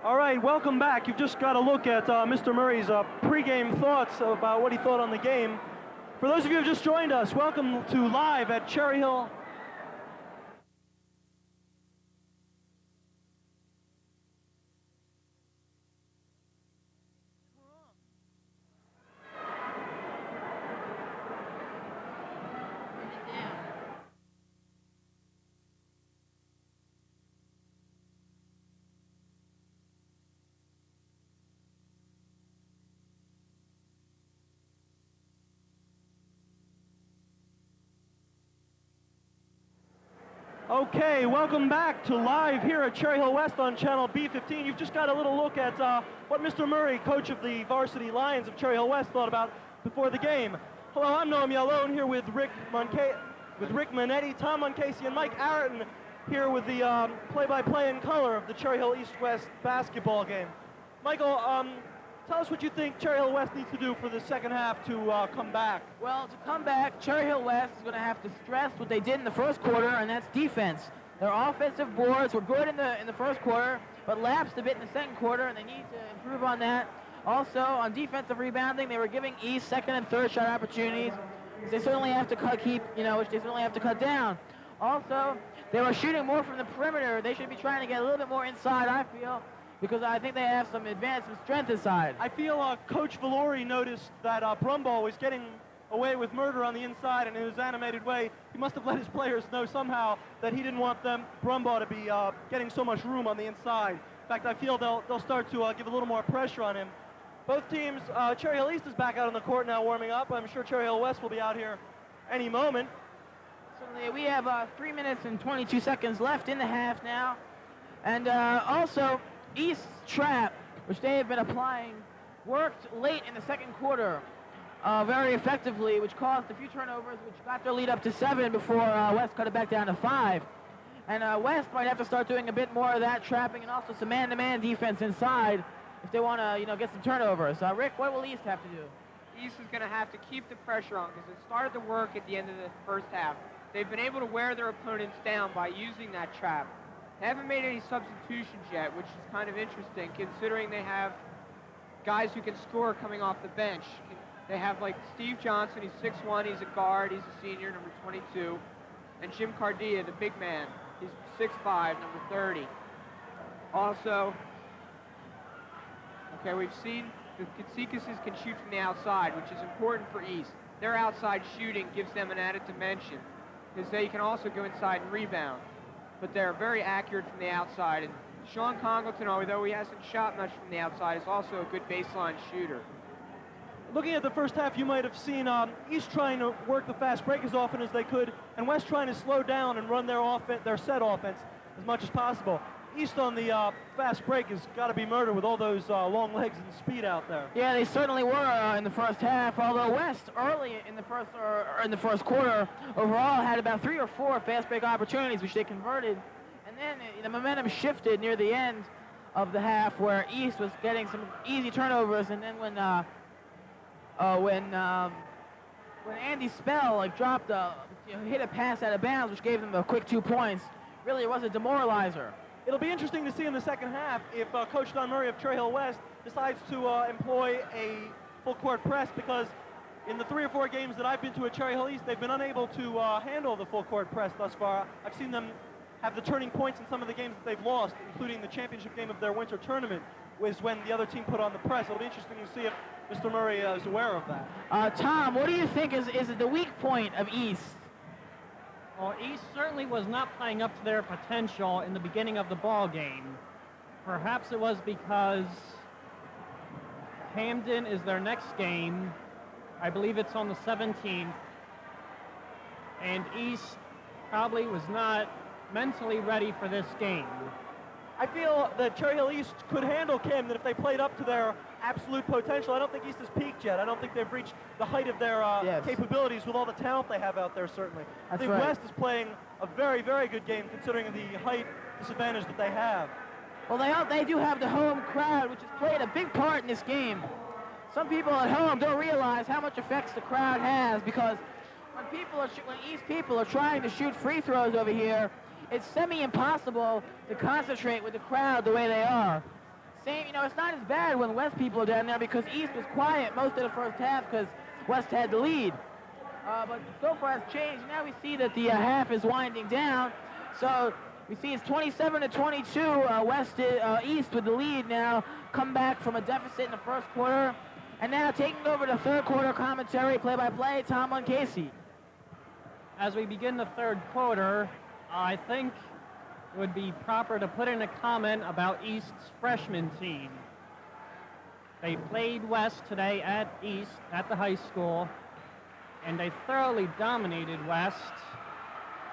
All right, welcome back. You've just got a look at Mr. Murray's pregame thoughts about what he thought on the game. For those of you who have just joined us, welcome to Live at Cherry Hill. Okay, welcome back to Live here at Cherry Hill West on Channel B15. You've just got a little look at what Mr. Murray, coach of the varsity Lions of Cherry Hill West, thought about before the game. Hello, I'm Noam Yalone here with Rick Manetti, Tom Moncasey, and Mike Arrington here with the play-by-play in color of the Cherry Hill East-West basketball game. Michael, tell us what you think Cherry Hill West needs to do for the second half to come back. Well, to come back, Cherry Hill West is going to have to stress what they did in the first quarter, and that's defense. Their offensive boards were good in the first quarter, but lapsed a bit in the second quarter, and they need to improve on that. Also, on defensive rebounding, they were giving East second and third shot opportunities, which they certainly have to cut down. Also, they were shooting more from the perimeter. They should be trying to get a little bit more inside, I feel, because I think they have some advantage, some strength inside. I feel Coach Valori noticed that Brumbaugh was getting away with murder on the inside, and in his animated way, he must have let his players know somehow that he didn't want Brumbaugh to be getting so much room on the inside. In fact, I feel they'll start to give a little more pressure on him. Both teams, Cherry Hill East is back out on the court now warming up. I'm sure Cherry Hill West will be out here any moment. Certainly, we have 3 minutes and 22 seconds left in the half now. And also, East's trap, which they have been applying, worked late in the second quarter very effectively, which caused a few turnovers, which got their lead up to 7 before West cut it back down to 5. And West might have to start doing a bit more of that trapping and also some man-to-man defense inside if they want to, get some turnovers. Rick, what will East have to do? East is going to have to keep the pressure on because it started to work at the end of the first half. They've been able to wear their opponents down by using that trap. They haven't made any substitutions yet, which is kind of interesting considering they have guys who can score coming off the bench. They have like Steve Johnson, he's 6'1", he's a guard, he's a senior, number 22. And Jim Cardia, the big man, he's 6'5", number 30. Also, okay, we've seen the Katsikases can shoot from the outside, which is important for East. Their outside shooting gives them an added dimension because they can also go inside and rebound. But they're very accurate from the outside. And Sean Congleton, although he hasn't shot much from the outside, is also a good baseline shooter. Looking at the first half, you might have seen East trying to work the fast break as often as they could, and West trying to slow down and run their set offense as much as possible. East on the fast break has got to be murdered with all those long legs and speed out there. Yeah, they certainly were in the first half. Although West early in the first quarter overall had about 3 or 4 fast break opportunities, which they converted, and then the momentum shifted near the end of the half, where East was getting some easy turnovers, and then when Andy Spell dropped hit a pass out of bounds, which gave them a quick 2 points, really it was a demoralizer. It'll be interesting to see in the second half if Coach Don Murray of Cherry Hill West decides to employ a full court press, because in the 3 or 4 games that I've been to at Cherry Hill East, they've been unable to handle the full court press thus far. I've seen them have the turning points in some of the games that they've lost, including the championship game of their winter tournament, was when the other team put on the press. It'll be interesting to see if Mr. Murray is aware of that. Tom, what do you think is the weak point of East? Well, East certainly was not playing up to their potential in the beginning of the ball game. Perhaps it was because Hamden is their next game. I believe it's on the 17th. And East probably was not mentally ready for this game. I feel that Cherry Hill East could handle Camden if they played up to their absolute potential. I don't think East has peaked yet. I don't think they've reached the height of their capabilities with all the talent they have out there, certainly. I think West is playing a very, very good game considering the height disadvantage that they have. Well, they do have the home crowd, which has played a big part in this game. Some people at home don't realize how much effects the crowd has, because when East people are trying to shoot free throws over here, it's semi-impossible to concentrate with the crowd the way they are. Same, it's not as bad when West people are down there because East was quiet most of the first half because West had the lead. But so far it's changed. Now we see that the half is winding down. So we see it's 27-22. East with the lead now. Come back from a deficit in the first quarter. And now taking over the third quarter commentary, play-by-play, Tom Casey. As we begin the third quarter, I think it would be proper to put in a comment about East's freshman team. They played West today at East, at the high school, and they thoroughly dominated West.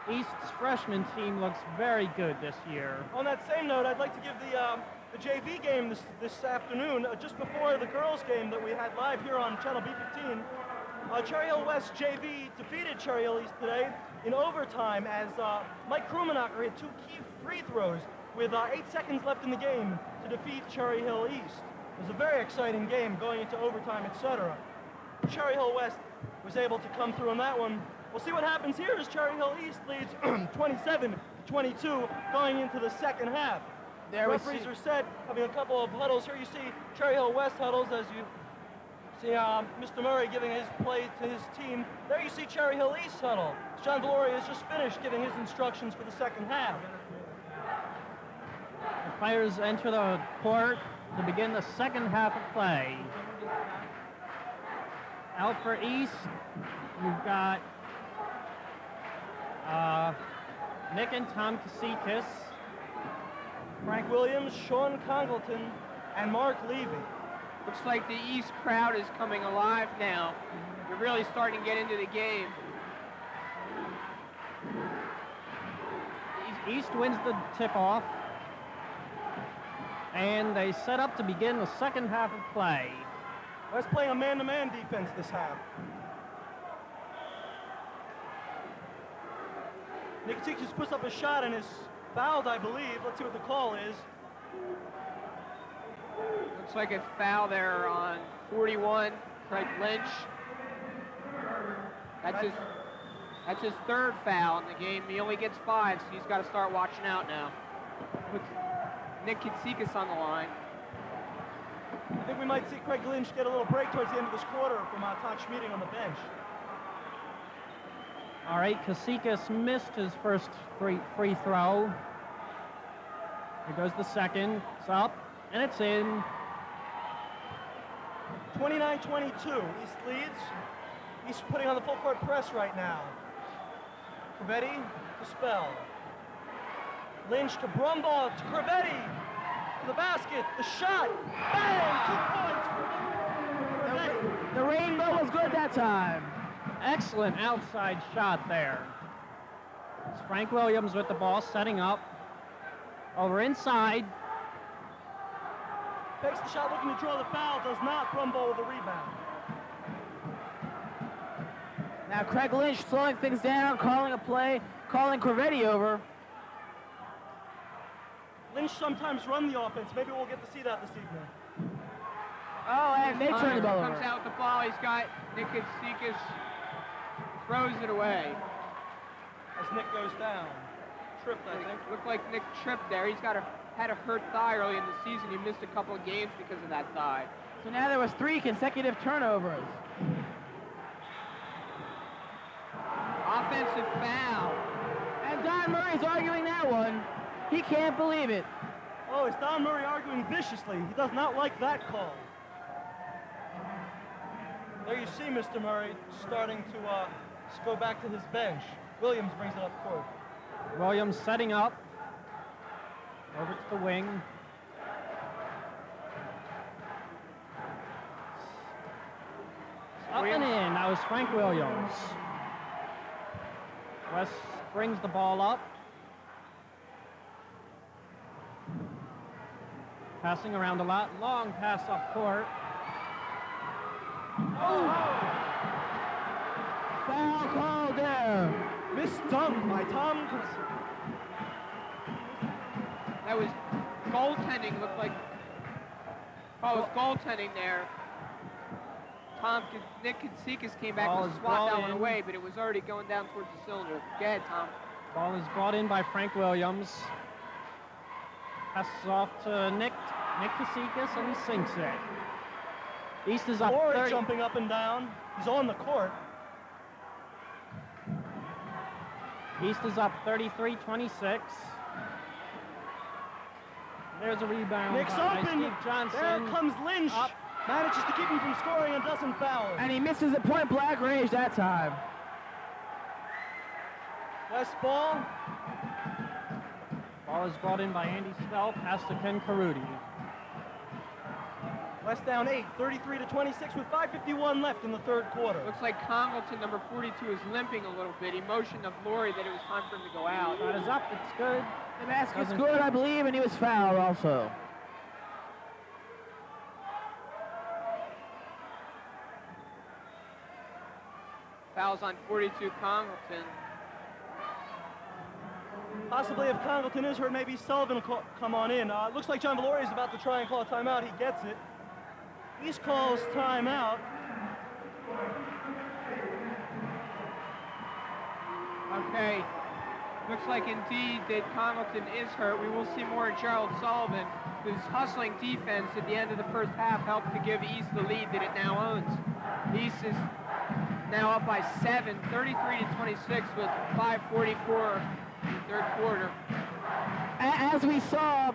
East's freshman team looks very good this year. On that same note, I'd like to give the JV game this afternoon, just before the girls game that we had live here on Channel B15. Cherry Hill West JV defeated Cherry Hill East today in overtime as Mike Krumanacher hit 2 key free throws with 8 seconds left in the game to defeat Cherry Hill East. It was a very exciting game going into overtime, etc. Cherry Hill West was able to come through on that one. We'll see what happens here as Cherry Hill East leads 27-22 going into the second half. There referees are set, having a couple of huddles. Here you see Cherry Hill West huddles as you see Mr. Murray giving his play to his team. There you see Cherry Hill East huddle. John Valori has just finished giving his instructions for the second half. The players enter the court to begin the second half of play. Out for East, you've got Nick and Tom Kasikas, Frank Williams, Sean Congleton, and Mark Levy. Looks like the East crowd is coming alive now. They're really starting to get into the game. East wins the tip-off, and they set up to begin the second half of play. West playing a man-to-man defense this half. Nick Kasikas puts up a shot and is fouled, I believe. Let's see what the call is. Looks like a foul there on 41, Craig Lynch. That's his third foul in the game. He only gets 5, so he's got to start watching out now. With Nick Kasikas on the line. I think we might see Craig Lynch get a little break towards the end of this quarter from Todd Schmeeding on the bench. All right, Kasikas missed his first free throw. Here goes the second. It's up, and it's in. 29-22, East leads. East putting on the full court press right now. Corvetti to Spell. Lynch to Brumbaugh to Corvetti. To the basket, the shot, bang! 2 points for Corvetti. The rainbow was good that time. Excellent outside shot there. It's Frank Williams with the ball, setting up. Over inside. Takes the shot, looking to draw the foul, does not. Brumbaugh with the rebound. Now Craig Lynch slowing things down, calling a play, calling Corvetti over. Lynch sometimes run the offense. Maybe we'll get to see that this evening. Oh, and they turn the ball over. Comes out with the ball. He's got Nick Kasikas, throws it away. As Nick goes down. Tripped, I think. Looked like Nick tripped there. He's had a hurt thigh early in the season. He missed a couple of games because of that thigh. So now there was 3 consecutive turnovers. Offensive foul. And Don Murray's arguing that one. He can't believe it. Oh, it's Don Murray arguing viciously. He does not like that call. There you see Mr. Murray starting to go back to his bench. Williams brings it up court. Williams setting up. Over to the wing. Up and in. That was Frank Williams. West brings the ball up. Passing around a lot. Long pass up court. Oh! Foul call there. Missed dunk by Tom. That was goaltending. Looked like. Oh, it was goaltending there. Nick Kasikas came back and swat that one away, but it was already going down towards the cylinder. Go ahead, Tom. Ball is brought in by Frank Williams. Passes off to Nick Nick Kasikas, and he sinks it. East is up Lori 30. jumping up and down. He's on the court. East is up 33-26. There's a rebound Nick's by open. Steve Johnson. There comes Lynch. Up. Manages to keep him from scoring and doesn't foul him. And he misses the point blank range that time. West ball. Ball is brought in by Andy Spell, pass to Ken Carudi. West down 8, 33-26 with 5:51 left in the third quarter. Looks like Congleton, number 42, is limping a little bit. He motioned of Laurie that it was time for him to go out. Shot is up, it's good. The basket's Doesn't- good, I believe, and he was fouled also. Fouls on 42, Congleton. Possibly if Congleton is hurt, maybe Sullivan will come on in. It looks like John Valori is about to try and call a timeout. He gets it. East calls timeout. Okay. Looks like indeed that Congleton is hurt. We will see more of Gerald Sullivan, whose hustling defense at the end of the first half helped to give East the lead that it now owns. East is now up by 7, 33-26 with 5:44 in the third quarter. As we saw,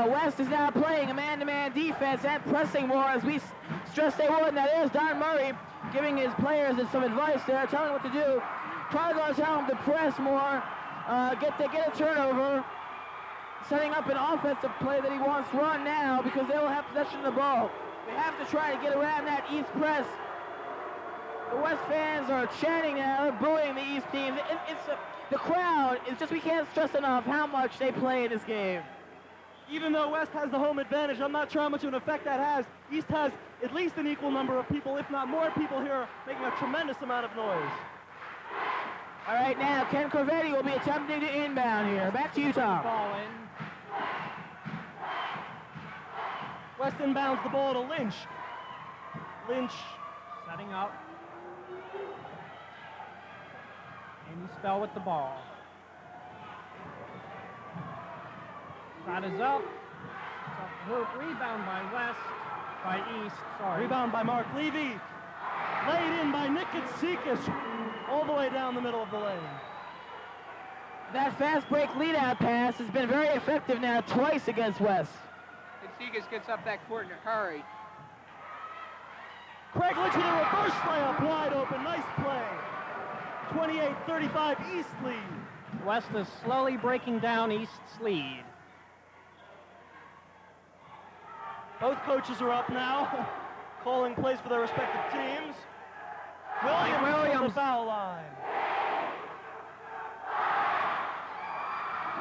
West is now playing a man-to-man defense and pressing more as we stressed they would. Now there's Don Murray giving his players some advice there, telling them what to do. Probably going to tell them to press more, get a turnover, setting up an offensive play that he wants run now because they will have possession of the ball. We have to try to get around that East press. The West fans are chanting now, they're booing the East team. The crowd, it's just we can't stress enough how much they play in this game. Even though West has the home advantage, I'm not sure how much of an effect that has. East has at least an equal number of people, if not more people here, making a tremendous amount of noise. All right, now Ken Corvetti will be attempting to inbound here. Back to you, Tom. Ball in. West inbounds the ball to Lynch. Lynch Setting up. Andy Spell with the ball. Shot is up. It's off the hoop. Rebound by East. Sorry. Rebound by Mark Levy. Laid in by Nick Katsikas all the way down the middle of the lane. That fast break lead-out pass has been very effective now twice against West. Katsikas gets up that court in a hurry. Craig Lynch with a reverse layup, wide open, nice play. 28-35 East lead. West is slowly breaking down East's lead. Both coaches are up now, calling plays for their respective teams. Williams on the foul line.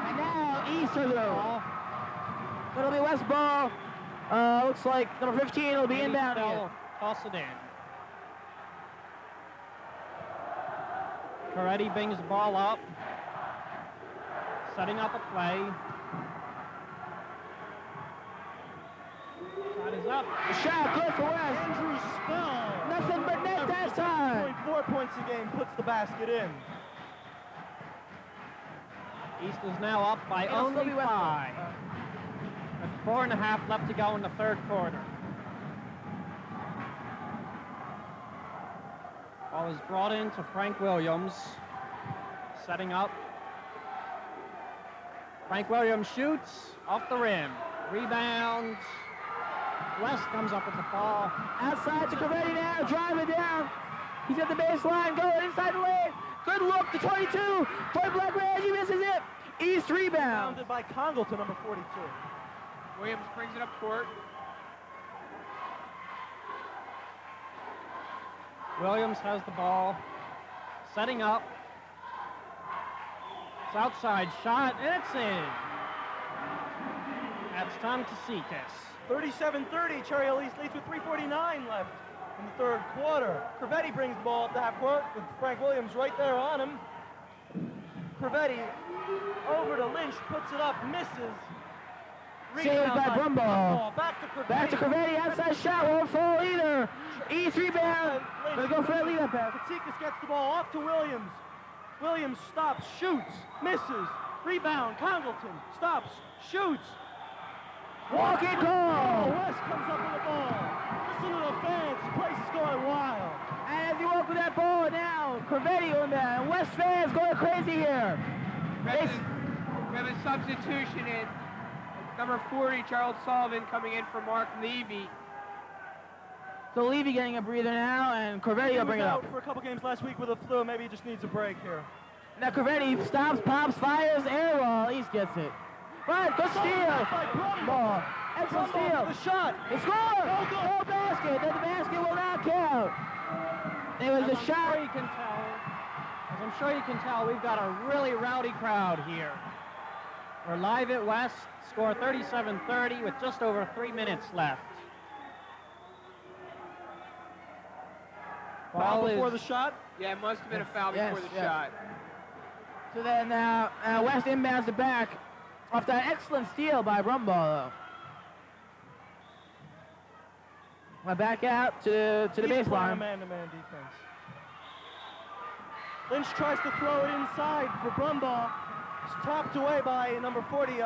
And now East are the so it'll be West ball. Looks like number 15 will be Andy inbound. Spell, toss it in. Coretti brings the ball up. Setting up a play. Shot is up. The shot good for West. Andrew Spell. Nothing but net that time. 4 points a game, puts the basket in. East is now up by It'll still only be West ball. 5. With 4.5 left to go in the third quarter. Ball is brought in to Frank Williams. Setting up. Frank Williams shoots off the rim. Rebound. West comes up with the ball. Outside to Corvetti now, driving down. He's at the baseline, going inside the lane. Good look to 22. Point blank range, he misses it. East rebound. Founded by Congleton, number 42. Williams brings it up court. Williams has the ball. Setting up. It's outside shot, and it's in. That's Tom Kasikas. 37-30, Cherry Hill East leads with 3:49 left in the third quarter. Corvetti brings the ball up to half court with Frank Williams right there on him. Corvetti over to Lynch, puts it up, misses. Saved by Brumbaugh. Back to Corvetti. Back to Corvetti, outside shot, won't fall either. East rebound. Gonna go for that lead up pass. Katsikas gets the ball off to Williams. Williams stops, shoots, misses. Rebound, Congleton stops, shoots. Walking Oh, goal. West comes up with the ball. Listen to the fans. The place is going wild. And as you walk with that ball now, Corvetti on that. And West fans going crazy here. We have a substitution in. Number 40, Charles Sullivan, coming in for Mark Levy. So Levy getting a breather now, and Corvetti will bring it He up. was out for a couple games last week with a flu. Maybe he just needs a break here. Now Corvetti stops, pops, fires, air ball. East gets it. Right, good steal. Ball. Excellent steal. The shot. The score. No basket. The basket will not count. It was a shot. As I'm sure you can tell, we've got a really rowdy crowd here. We're live at West, score 37-30 with just over 3 minutes left. Foul before the shot? Yeah, it must have been a foul before the shot. So then now West inbounds it back off that excellent steal by Brumbaugh, though. Back out to the baseline. Man-to-man defense. Lynch tries to throw it inside for Brumbaugh. It's tapped away by number 40.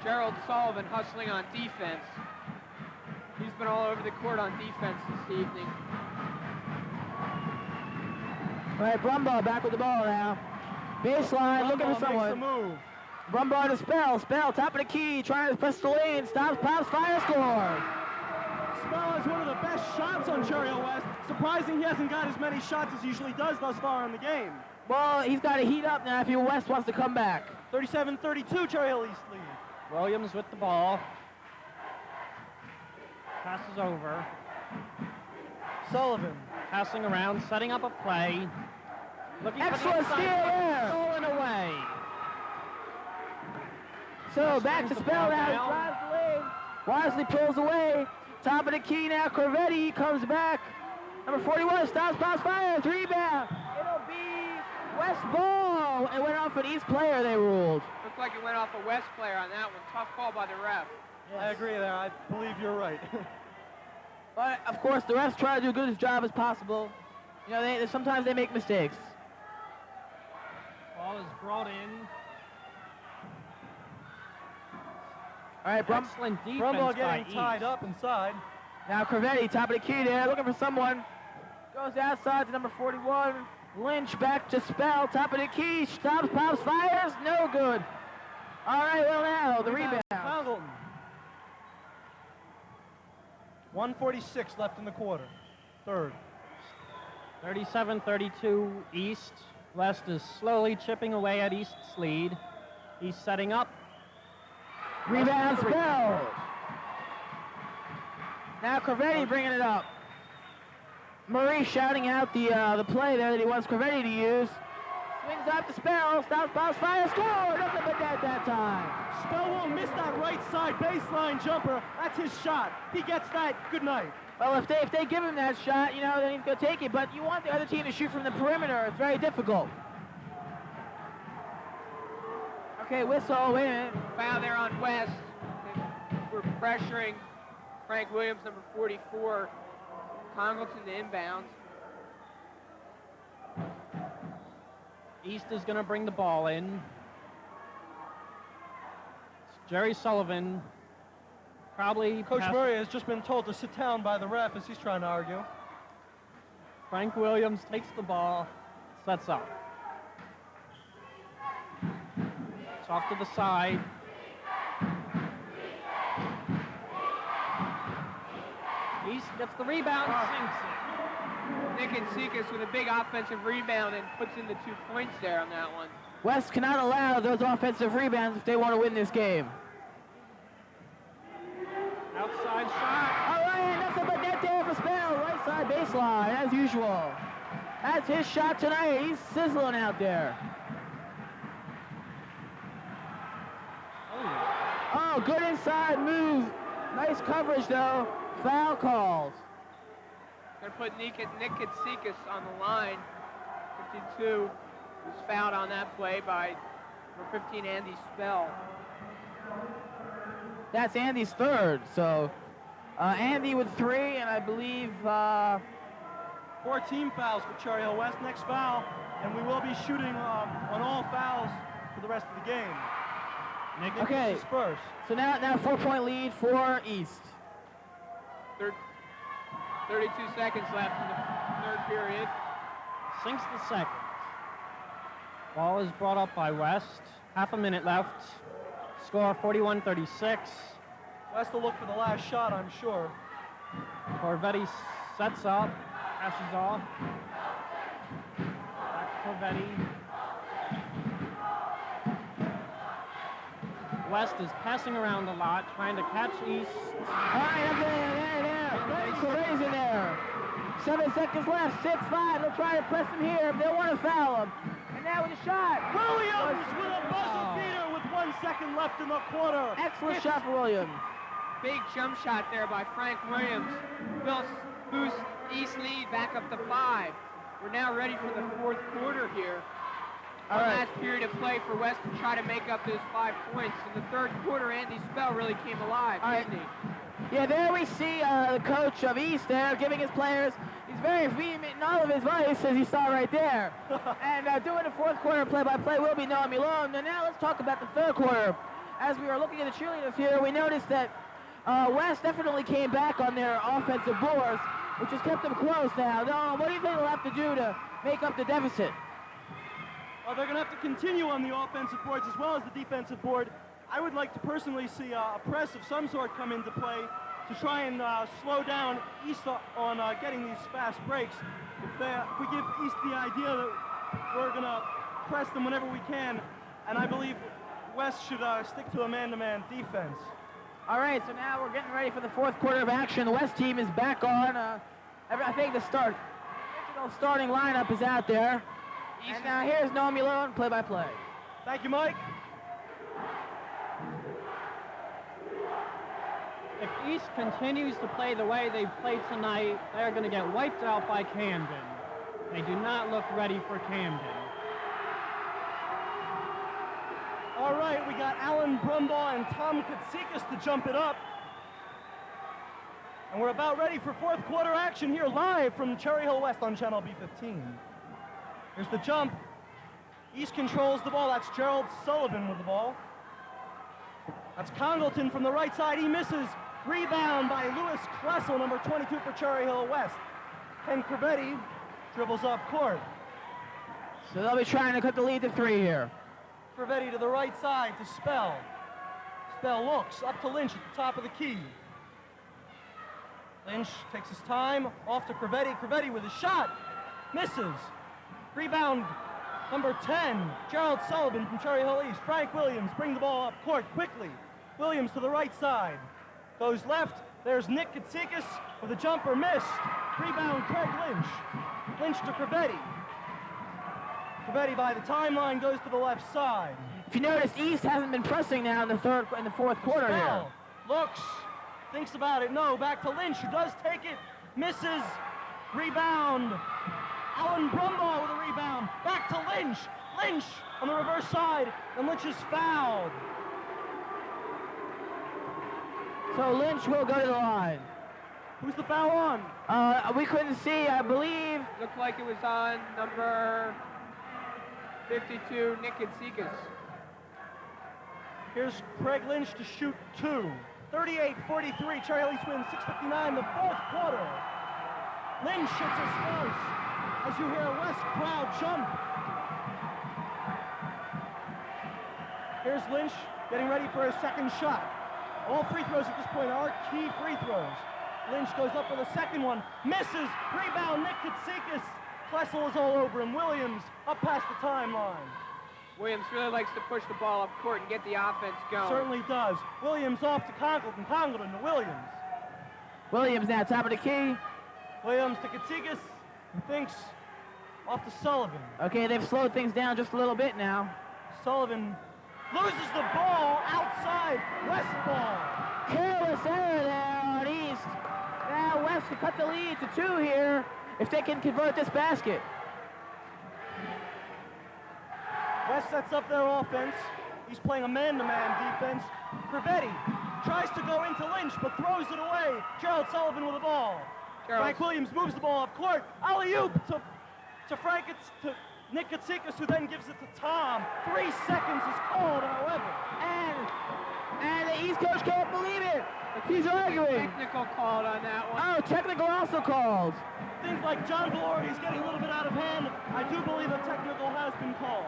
Gerald Sullivan hustling on defense. He's been all over the court on defense this evening. All right, Brumbaugh back with the ball now. Baseline, looking for someone. Makes a move. Brumbaugh to Spell. Spell, top of the key, trying to press the lane. Stops, pops, fire, score. Spell has one of the best shots on Cherry Hill West. Surprising he hasn't got as many shots as he usually does thus far in the game. Well, he's got to heat up now if West wants to come back. 37-32, Cherry Hill East lead. Williams with the ball. Passes over. Sullivan. Passing around, setting up a play. Looking Excellent for the steal there. Stolen away. So back to the Spell ball now. He down. drives the lane. Wisely pulls away. Top of the key now. Corvetti comes back. Number 41 stops, pops, fires. Rebound. It'll be West ball. It went off an East player, they ruled. Looked like it went off a West player on that one. Tough call by the ref. Yes. I agree there. I believe you're right. But of course, the refs try to do as good a job as possible. You know, sometimes they make mistakes. Ball is brought in. All right, Excellent defense Brumbaugh by getting tied East. up inside. now Corvetti, top of the key there, looking for someone. Goes outside to number 41. Lynch back to Spell, top of the key. Stops, pops, fires. No good. All right, well now, the rebound. Congleton. 1:46 left in the quarter. Third. 37-32 East. West is slowly chipping away at East's lead. He's setting up. Rebound Spell. Now Corvetti bringing it up. Murray shouting out the play there that he wants Corvetti to use. Swings up to Spell, stops, pops, fire, score! Nothing but that time. Spell won't miss that right side baseline jumper. That's his shot. He gets that. Good night. Well, if they give him that shot, you know, then he's going to take it. But you want the other team to shoot from the perimeter. It's very difficult. Okay, whistle, wait a minute. Foul there on West. We're pressuring Frank Williams, number 44. Congleton to inbounds. East is going to bring the ball in. It's Jerry Sullivan. Probably Coach Murray has just been told to sit down by the ref as he's trying to argue. Frank Williams takes the ball, sets up. It's off to the side. East gets the rebound, sinks it. Nick Ensikas with a big offensive rebound and puts in the 2 points there on that one. West cannot allow those offensive rebounds if they want to win this game. Outside shot. All right, nothing but net there for Spell. Right side baseline, as usual. That's his shot tonight. He's sizzling out there. Oh, good inside move. Nice coverage, though. Foul calls. Going to put Nick Ensikas on the line. 52 was fouled on that play by number 15, Andy Spell. That's Andy's third, so Andy with 3, and I believe 4 team fouls for Cherry Hill West. Next foul, and we will be shooting on all fouls for the rest of the game. Nick Okay. is first. So now 4-point lead for East. 32 seconds left in the third period. sinks the second. Ball is brought up by West. Half a minute left. Score 41-36. West will look for the last shot, I'm sure. Corvetti sets up, passes off. Back to Corvetti. West is passing around a lot, trying to catch East. All right, up there. Corvetti's in there. 7 seconds left, 6-5. They'll try to press him here. They'll want to foul him. And now with a shot. Williams with a buzzer beater with 1 second left in the quarter. Excellent shot for Williams. Big jump shot there by Frank Williams. Boost East lead back up to 5. We're now ready for the fourth quarter here. All right. Last period of play for West to try to make up those 5 points. In the third quarter, Andy Spell really came alive, didn't he? Yeah, there we see the coach of East there giving his players. He's very vehement in all of his voice, as you saw right there. And doing the fourth quarter play-by-play will be Noah Milone. Now let's talk about the third quarter. As we were looking at the cheerleaders here, we noticed that West definitely came back on their offensive boards, which has kept them close now. Noah, what do you think they'll have to do to make up the deficit? Well, they're going to have to continue on the offensive boards as well as the defensive board. I would like to personally see a press of some sort come into play to try and slow down East on getting these fast breaks. If we give East the idea that we're going to press them whenever we can, and I believe West should stick to a man-to-man defense. All right, so now we're getting ready for the fourth quarter of action. The West team is back on. I think the original starting lineup is out there. And now here's Noah Milone, play-by-play. Thank you, Mike. If East continues to play the way they've played tonight, they're going to get wiped out by Camden. They do not look ready for Camden. All right, we got Alan Brumbaugh and Tom Katsikas to jump it up. And we're about ready for fourth quarter action here live from Cherry Hill West on Channel B15. Here's the jump. East controls the ball. That's Gerald Sullivan with the ball. That's Congleton from the right side. He misses. Rebound by Lewis Klessel, number 22 for Cherry Hill West. Ken Corvetti dribbles up court. So they'll be trying to cut the lead to 3 here. Corvetti to the right side to Spell. Spell looks up to Lynch at the top of the key. Lynch takes his time, off to Corvetti. Corvetti with a shot. Misses. Rebound, number 10, Gerald Sullivan from Cherry Hill East. Frank Williams brings the ball up court quickly. Williams to the right side. Goes left. There's Nick Katsikas with a jumper missed. Rebound, Craig Lynch. Lynch to Corvetti. Corvetti by the timeline goes to the left side. If you notice, East hasn't been pressing now in the fourth quarter here. Spell looks, thinks about it. No, back to Lynch, who does take it. Misses. Rebound. Alan Brumbaugh with a rebound. Back to Lynch. Lynch on the reverse side, and Lynch is fouled. So Lynch will go to the line. Who's the foul on? We couldn't see, I believe. Looked like it was on number 52, Nick Katsikas. Here's Craig Lynch to shoot 2. 38-43, Cherry Hill East wins 6:59, the fourth quarter. Lynch hits his first. As you hear a West crowd jump. Here's Lynch getting ready for his second shot. All free throws at this point are key free throws. Lynch goes up for the second one, misses, rebound, Nick Katsikas. Klessel is all over him. Williams up past the timeline. Williams really likes to push the ball up court and get the offense going. Certainly does. Williams off to Congleton, Congleton to Williams. Williams now top of the key. Williams to Katsikas, who thinks off to Sullivan. Okay, they've slowed things down just a little bit now. Sullivan loses the ball outside. West ball. Careless error there on East. Now West to cut the lead to 2 here if they can convert this basket. West sets up their offense. He's playing a man-to-man defense. Corvetti tries to go into Lynch, but throws it away. Gerald Sullivan with the ball. Frank Williams moves the ball up court. Alley-oop to Nick Katsikas, who then gives it to Tom. 3 seconds is called, however. And And the East coach can't believe it. He's arguing. Technical called on that one. Oh, technical also called. Things like John Valori is getting a little bit out of hand. I do believe a technical has been called.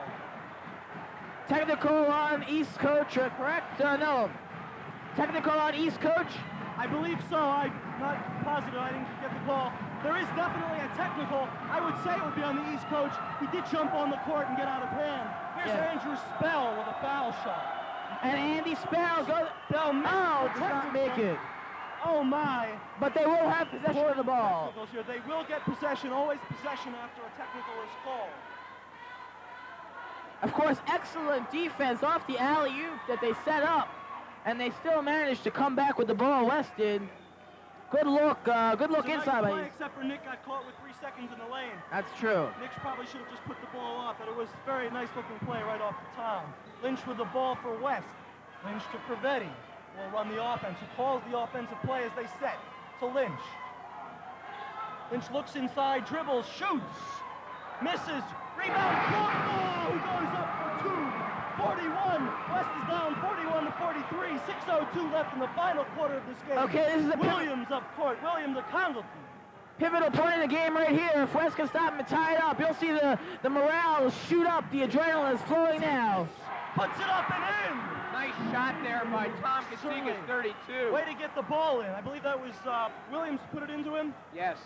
Technical on East coach, correct? No. Technical on East coach. I believe so. I'm not positive. I didn't get the call. There is definitely a technical. I would say it would be on the East coach. He did jump on the court and get out of hand. Here's Andrew Spell with a foul shot. And Andy Spell goes. Spell does not make it. Oh my. But they will have possession of the ball. Here. They will get possession. Always possession after a technical is called. Of course, excellent defense off the alley-oop that they set up. And they still managed to come back with the ball. West did. Good look inside. Nice play, except for Nick got caught with 3 seconds in the lane. That's true. Nick probably should have just put the ball up, but it was a very nice looking play right off the top. Lynch with the ball for West. Lynch to Prevetti. Will run the offense. He calls the offensive play as they set to Lynch. Lynch looks inside, dribbles, shoots, misses, rebound, who goes up for 2. 41. West is down 41 to 43. 6:02 left in the final quarter of this game. Okay, this is a Williams up court. Williams to Congleton. Pivotal point in the game right here. If West can stop them and tie it up, you'll see the morale shoot up. The adrenaline is flowing now. Puts it up and in. Nice shot there by Tom Katsikas, 32. Way to get the ball in. I believe that was Williams put it into him. Yes.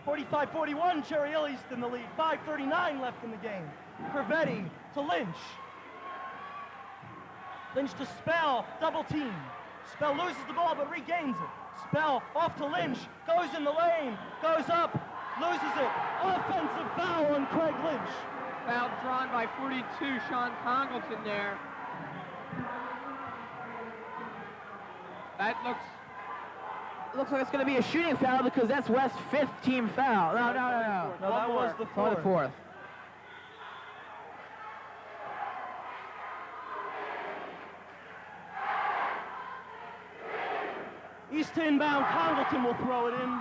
45-41, Cherry Hill East in the lead. 5:39 left in the game. Prevetti to Lynch. Lynch to Spell, double team. Spell loses the ball but regains it. Spell off to Lynch, goes in the lane, goes up, loses it. Offensive foul on Craig Lynch. Foul drawn by 42, Sean Congleton there. That looks like it's going to be a shooting foul because that's West's 5th team foul. No, that was the fourth. East to inbound, Congleton will throw it in.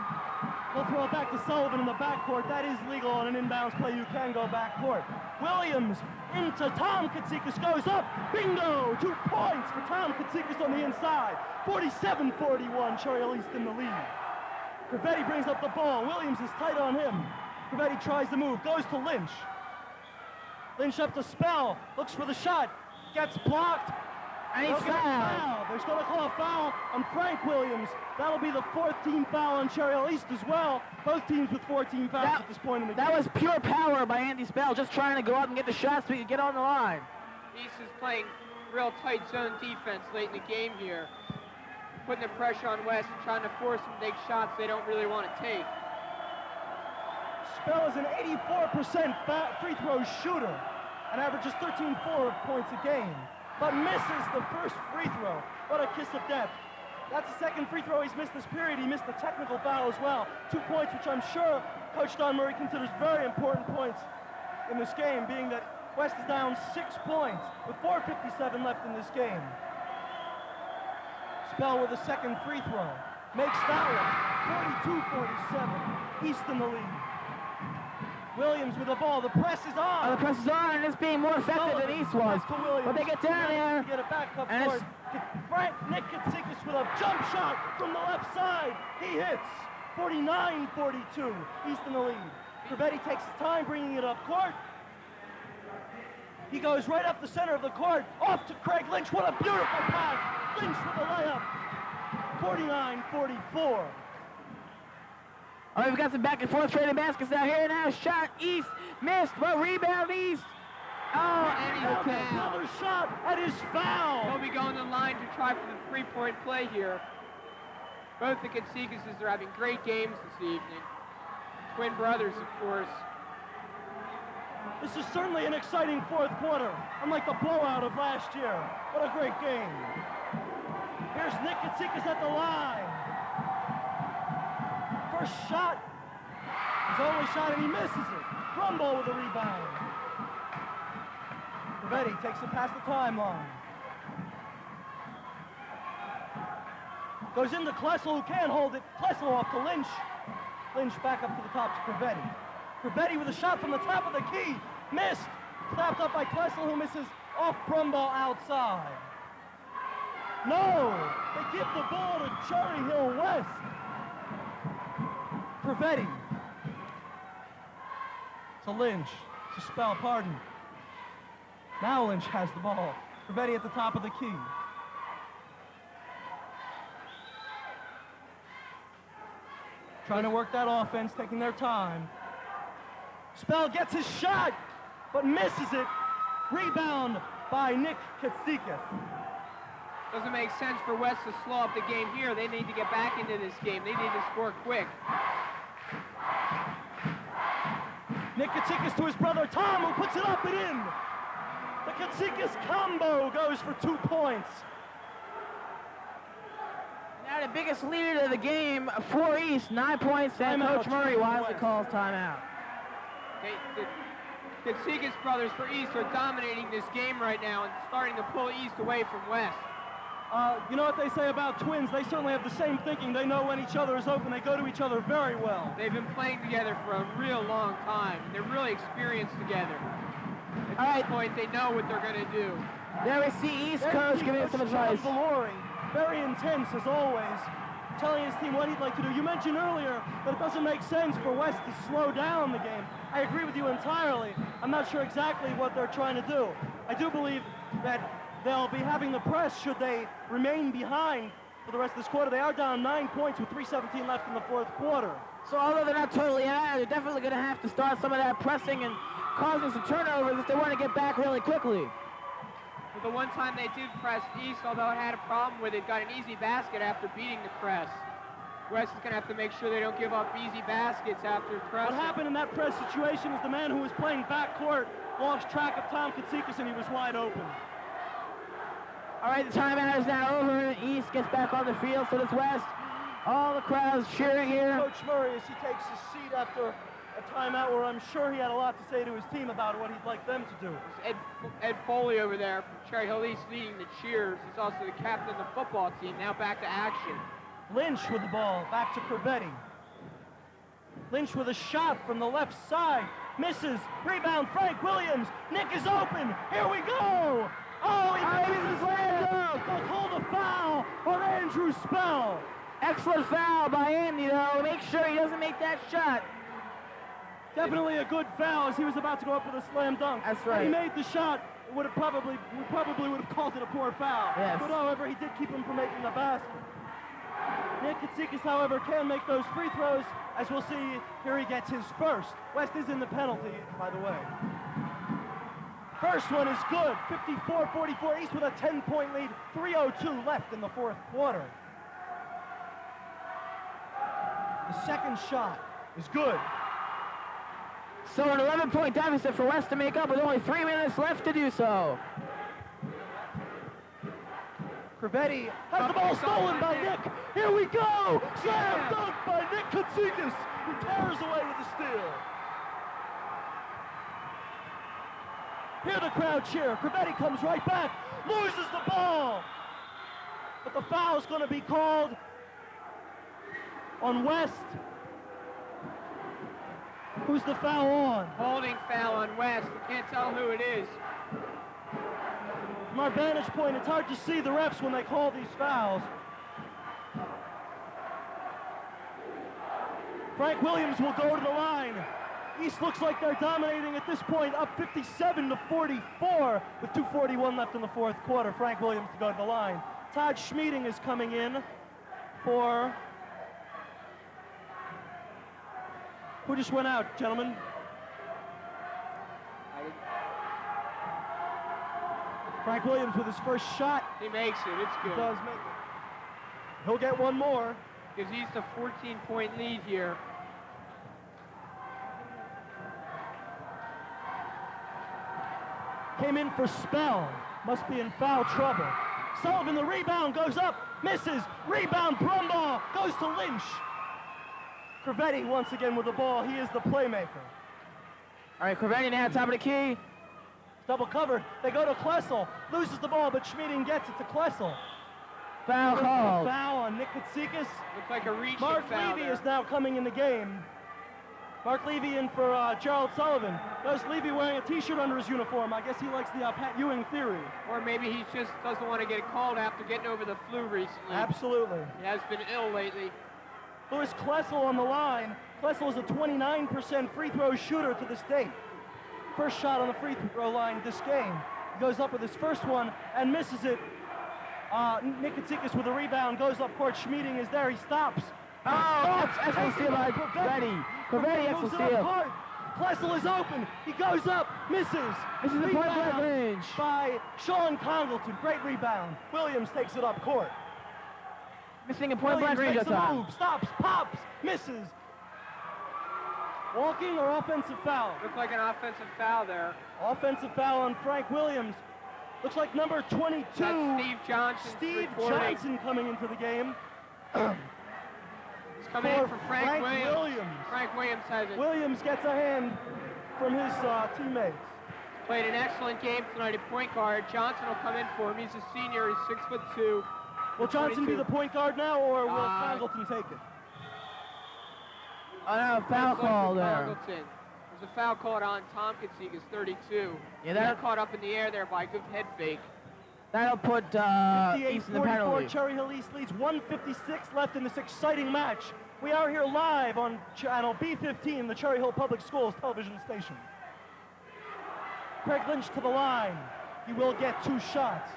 We'll throw it back to Sullivan in the backcourt. That is legal on an inbounds play. You can go backcourt. Williams into Tom Katsikas, goes up. Bingo! 2 points for Tom Katsikas on the inside. 47-41, Cherry Hill East in the lead. Prevetti brings up the ball. Williams is tight on him. Prevetti tries to move, goes to Lynch. Lynch up to Spell, looks for the shot, gets blocked. And he's fouled. They're going to call a foul on Frank Williams. That'll be the 4th team foul on Cherry Hill East as well. Both teams with 14 fouls at this point in the game. That was pure power by Andy Spell, just trying to go up and get the shots so he could get on the line. East is playing real tight zone defense late in the game here. Putting the pressure on West and trying to force them to take shots they don't really want to take. Spell is an 84% free throw shooter and averages 13.4 points a game, but misses the first free throw. What a kiss of death. That's the 2nd free throw he's missed this period. He missed the technical foul as well. 2 points, which I'm sure Coach Don Murray considers very important points in this game, being that West is down 6 points with 4:57 left in this game. Spell with a 2nd free throw. Makes that one. 42-47. East in the lead. Williams with the ball. The press is on. The press is on, and it's being more effective than East was. But they get down there. Get it back up and court. Nick Katsikas with a jump shot from the left side. He hits. 49-42. East in the lead. Prevetti takes his time bringing it up court. He goes right up the center of the court. Off to Craig Lynch. What a beautiful pass. Lynch with the layup. 49-44. Oh, we've got some back and forth trading baskets out here now. Shot East, missed, but rebound East. Oh, and he's fouled. Another shot at his foul. He'll be going to the line to try for the 3-point play here. Both the Katsikases are having great games this evening. Twin brothers, of course. This is certainly an exciting 4th quarter, unlike the blowout of last year. What a great game. Here's Nick Katsikas at the line. First shot, his only shot, and he misses it. Brumbo with the rebound. Prevetti takes it past the timeline. Goes into Klessel, who can't hold it. Klessel off to Lynch. Lynch back up to the top to Prevetti. Prevetti with a shot from the top of the key. Missed. Slapped up by Klessel, who misses off Brumbo outside. No! They give the ball to Cherry Hill West. Corvetti. To Lynch. To Spell, pardon. Now Lynch has the ball. Corvetti at the top of the key. Trying to work that offense, taking their time. Spell gets his shot, but misses it. Rebound by Nick Katsikis. Doesn't make sense for West to slow up the game here. They need to get back into this game. They need to score quick. Nick Katsikis to his brother Tom, who puts it up and in. The Katsikis combo goes for 2 points. Now the biggest leader of the game for East, 9 points, and Timeout, Coach Murray wisely calls timeout. The Katsikis brothers for East are dominating this game right now and starting to pull East away from West. You know what they say about twins? They certainly have the same thinking. They know when each other is open. They go to each other very well. They've been playing together for a real long time. They're really experienced together. At this point, they know what they're going to do. There we see East coach giving some advice. Valori, very intense as always, telling his team what he'd like to do. You mentioned earlier that it doesn't make sense for West to slow down the game. I agree with you entirely. I'm not sure exactly what they're trying to do. I do believe that they'll be having the press should they remain behind for the rest of this quarter. They are down 9 points with 3:17 left in the fourth quarter. So although they're not totally out, they're definitely going to have to start some of that pressing and causing some turnovers if they want to get back really quickly. Well, the one time they did press East, although it had a problem with it, got an easy basket after beating the press. West is going to have to make sure they don't give up easy baskets after pressing. What happened in that press situation is the man who was playing backcourt lost track of Tom Katsikis and he was wide open. All right, the timeout is now over. East gets back on the field, so does West. All the crowds cheering here. Coach Murray, as he takes his seat after a timeout where I'm sure he had a lot to say to his team about what he'd like them to do. Ed Foley over there from Cherry Hill East leading the cheers. He's also the captain of the football team. Now back to action. Lynch with the ball, back to Corvetti. Lynch with a shot from the left side. Misses. Rebound, Frank Williams. Nick is open. Here we go. Oh, he misses slam dunk. They'll call the foul on Andrew Spell. Excellent foul by Andy, though. Make sure he doesn't make that shot. Definitely a good foul as he was about to go up with a slam dunk. That's right. When he made the shot, we probably would have called it a poor foul. Yes. But however, he did keep him from making the basket. Nick Katsikis, however, can make those free throws. As we'll see, here he gets his first. West is in the penalty, by the way. First one is good. 54-44 East with a 10-point lead. 3:02 left in the fourth quarter. The second shot is good. So an 11-point deficit for West to make up with only 3 minutes left to do so. Corvetti has the ball stolen by Nick. Here we go! Slam dunk by Nick Katsikis, who tears away with the steal. Hear the crowd cheer. Corvetti comes right back, loses the ball. But the foul's going to be called on West. Who's the foul on? Holding foul on West. You can't tell who it is. From our vantage point, it's hard to see the refs when they call these fouls. Frank Williams will go to the line. East looks like they're dominating at this point, up 57-44 with 2:41 left in the fourth quarter. Frank Williams to go to the line. Todd Schmeeding is coming in for... Who just went out, gentlemen? Frank Williams with his first shot. He makes it. It's good. Does make it. He'll get one more. Gives East a 14-point lead here. Came in for Spell. Must be in foul trouble. Sullivan, the rebound, goes up, misses. Rebound, Brumbaugh, goes to Lynch. Corvetti once again with the ball. He is the playmaker. All right, Corvetti now top of the key. Double covered. They go to Klessel. Loses the ball, but Schmeeding gets it to Klessel. Foul called. Foul on Nick Katsikis. Looks like a reach Mark foul Levy there. is now coming in the game. Mark Levy in for Gerald Sullivan. Notice Levy wearing a t-shirt under his uniform. I guess he likes the Pat Ewing theory. Or maybe he just doesn't want to get called after getting over the flu recently. Absolutely. He has been ill lately. Louis Klessel on the line. Klessel is a 29% free throw shooter to this date. First shot on the free throw line this game. He goes up with his first one and misses it. Nick Katsikas with a rebound, goes up court. Schmieding is there, he stops. Oh, excellent steal by Corvetti. Corvetti, excellent steal. Klessel is open, he goes up, misses. This is the point blank range by Sean Congleton, great rebound. Williams takes it up court. Missing a point blank range Williams that makes a time. move, stops, pops, misses. Walking or offensive foul? Looked like an offensive foul there. Offensive foul on Frank Williams. Looks like number 22. That's Steve Johnson. Steve Johnson coming into the game. He's coming in for Frank Williams. Frank Williams has it. Williams gets a hand from his teammates. Played an excellent game tonight at point guard. Johnson will come in for him. He's a senior. He's 6'2". Will Johnson 22. be the point guard now, or will Congleton take it? Oh no, foul call there. Congleton. There's a foul called on Tom Katsikas, 32. Yeah, He got caught up in the air there by a good head fake. That'll put East in the 58-44, penalty. Cherry Hill East leads 1:56 left in this exciting match. We are here live on channel B15, the Cherry Hill Public Schools television station. Craig Lynch to the line. He will get 2 shots.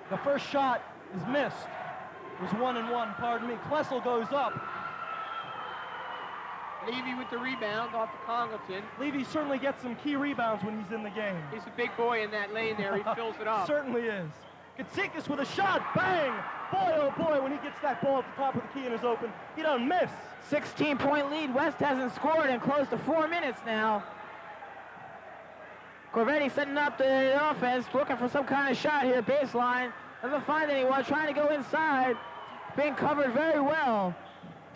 The first shot is missed. It was 1-1, pardon me. Klessel goes up. Levy with the rebound off to Congleton. Levy certainly gets some key rebounds when he's in the game. He's a big boy in that lane there. He fills it up. Certainly is. Katsikas with a shot, bang! Boy, oh boy, when he gets that ball at the top of the key and is open, he don't miss. 16-point lead. West hasn't scored in close to 4 minutes now. Corvetti setting up the offense, looking for some kind of shot here, baseline. Doesn't find anyone, trying to go inside. Being covered very well.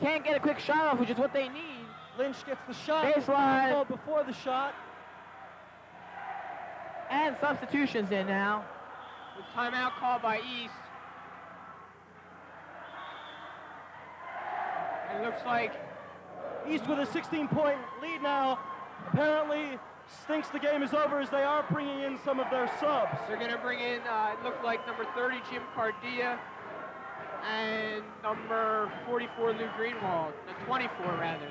Can't get a quick shot off, which is what they need. Lynch gets the shot. Baseline. Ball before the shot. And substitutions in now. With timeout called by East. And it looks like East with a 16-point lead now. Apparently thinks the game is over as they are bringing in some of their subs. they're going to bring in, it looked like number 30, Jim Cardia, and number 44, Lou Greenwald. 24, rather.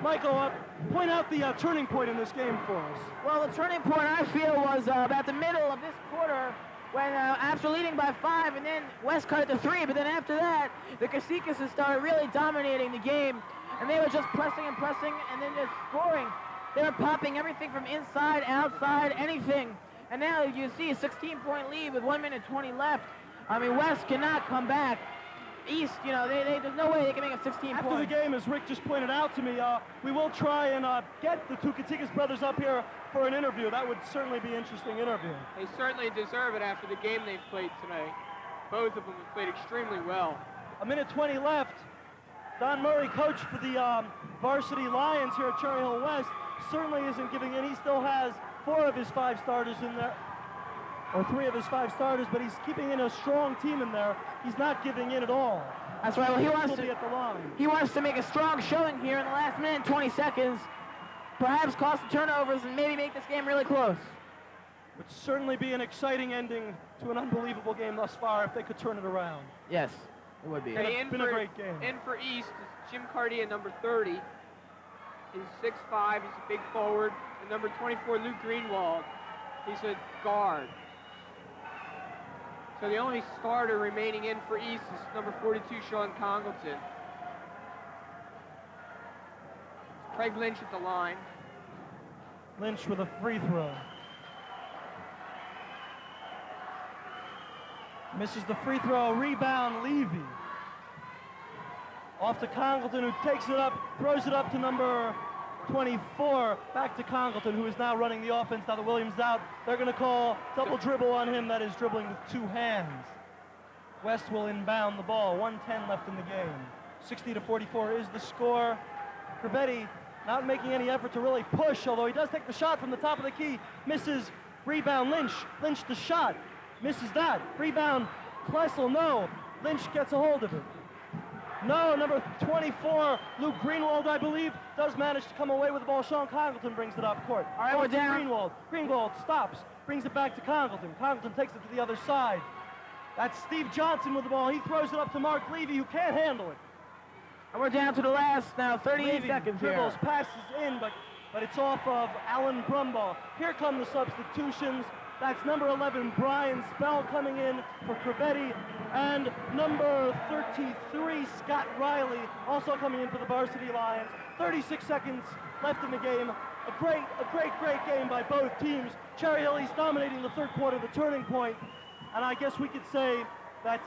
Michael, point out the turning point in this game for us. Well, the turning point, I feel, was about the middle of this quarter when after leading by 5, and then West cut it to 3, but then after that, the Katsikas started really dominating the game, and they were just pressing and pressing, and then just scoring. They were popping everything from inside, outside, anything. And now you see a 16-point lead with 1 minute 20 left. I mean, West cannot come back. East, you know, there's no way they can make a 16 After point. the game, as Rick just pointed out to me, we will try and get the 2 Katsikas brothers up here for an interview. That would certainly be an interesting interview. They certainly deserve it after the game they've played tonight. Both of them have played extremely well. 1 minute 20 left. Don Murray, coach for the varsity Lions here at Cherry Hill West, certainly isn't giving in. He still has 4 of his 5 starters in there, or 3 of his 5 starters, but he's keeping in a strong team in there. He's not giving in at all. That's right. Well, he wants Be at the line. he wants to make a strong showing here in the last minute and 20 seconds. Perhaps cause some turnovers and maybe make this game really close. Would certainly be an exciting ending to an unbelievable game thus far if they could turn it around. Yes, it would be. And Hey, it's been a great game. In for East is Jim Cardia, number 30. He's 6'5", he's a big forward. And number 24, Luke Greenwald. He's a guard. So the only starter remaining in for East is number 42, Sean Congleton. Craig Lynch at the line. Lynch with a free throw. Misses the free throw, rebound, Levy. Off to Congleton, who takes it up, throws it up to number 24. Back to Congleton, who is now running the offense. Now that Williams is out, they're going to call double dribble on him. That is dribbling with 2 hands. West will inbound the ball. 1:10 left in the game. 60-44 is the score. Corvetti not making any effort to really push, although he does take the shot from the top of the key. Misses, rebound, Lynch. Lynch the shot. Misses that. Rebound, Klessel, no. Lynch gets a hold of it. No, number 24, Luke Greenwald, I believe, does manage to come away with the ball. Sean Congleton brings it up court. All right, we're down. Greenwald. Greenwald stops, brings it back to Congleton. Congleton takes it to the other side. That's Steve Johnson with the ball. He throws it up to Mark Levy, who can't handle it. And we're down to the last now, 38 Levy seconds dribbles, here. passes in, but it's off of Alan Brumbaugh. Here come the substitutions. That's number 11, Brian Spell, coming in for Corbetti, and number 33, Scott Riley, also coming in for the Varsity Lions. 36 seconds left in the game. A great game by both teams. Cherry Hill East dominating the third quarter, the turning point. And I guess we could say that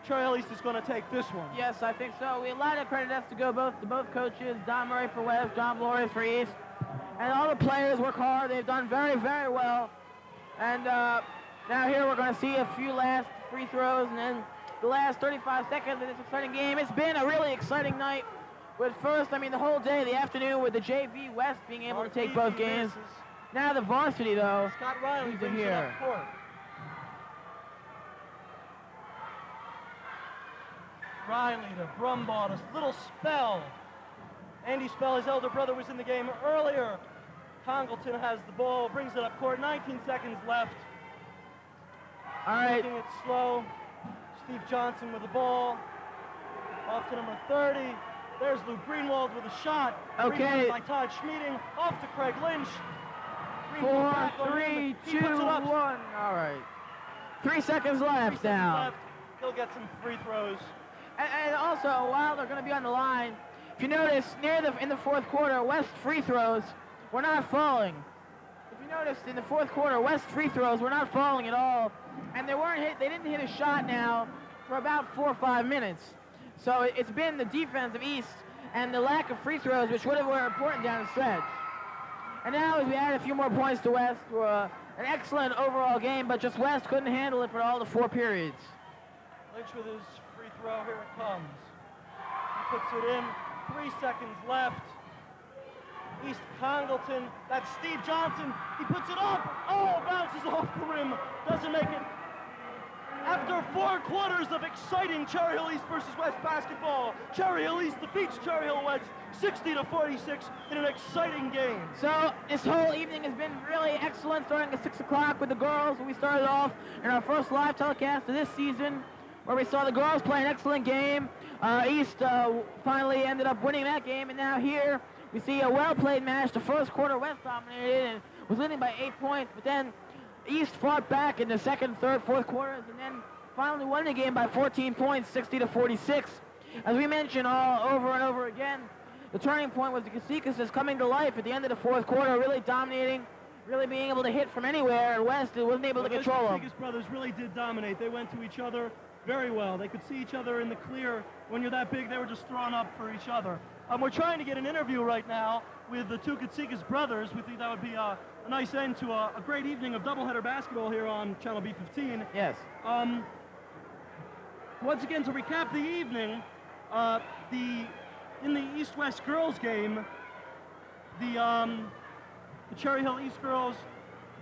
Cherry Hill East is going to take this one. Yes, I think so. A lot of credit has to go to both coaches, Don Murray for West, John Blores for East. And all the players work hard. They've done very, very well. And now here we're going to see a few last free throws and then the last 35 seconds of this exciting game. It's been a really exciting night with first, the whole day, the afternoon, with the JV West being able to take both games. Now the varsity, though, Scott Riley brings it up court. Riley to Brumbaugh, this little Spell. Andy Spell, his elder brother, was in the game earlier. Congleton has the ball, brings it up court, 19 seconds left. All right. Taking it slow. Steve Johnson with the ball. Off to number 30. There's Luke Greenwald with a shot. Okay. By Todd Schmeeding. Off to Craig Lynch. 4, 3, 2, 1. All right. 3 seconds left now. He'll get some free throws. And also, while they're going to be on the line, if you notice, in the fourth quarter, West free throws were not falling. If you noticed, in the fourth quarter, West free throws were not falling at all, and they didn't hit a shot now for about 4 or 5 minutes. So it's been the defense of East and the lack of free throws, which were important down the stretch. And now, as we add a few more points to West, an excellent overall game, but just West couldn't handle it for all the 4 periods. Lynch with his free throw, here it comes. He puts it in, 3 seconds left. East Congleton, that's Steve Johnson, he puts it up, oh, bounces off the rim, doesn't make it. After 4 quarters of exciting Cherry Hill East versus West basketball, Cherry Hill East defeats Cherry Hill West 60-46 in an exciting game. So this whole evening has been really excellent, starting at 6 o'clock with the girls. We started off in our first live telecast of this season, where we saw the girls play an excellent game. East finally ended up winning that game, and now here we see a well-played match. The first quarter, West dominated and was leading by 8 points, but then East fought back in the second, third, fourth quarters, and then finally won the game by 14 points, 60-46. As we mentioned all over and over again, the turning point was the Casicases coming to life at the end of the fourth quarter, really dominating, really being able to hit from anywhere, and West wasn't able to control them. The Casicases brothers really did dominate. They went to each other very well. They could see each other in the clear. When you're that big, they were just throwing up for each other. We're trying to get an interview right now with the 2 Katsikas brothers. We think that would be a nice end to a great evening of doubleheader basketball here on Channel B15. Yes. Once again, to recap the evening, in the East-West girls game, the Cherry Hill East girls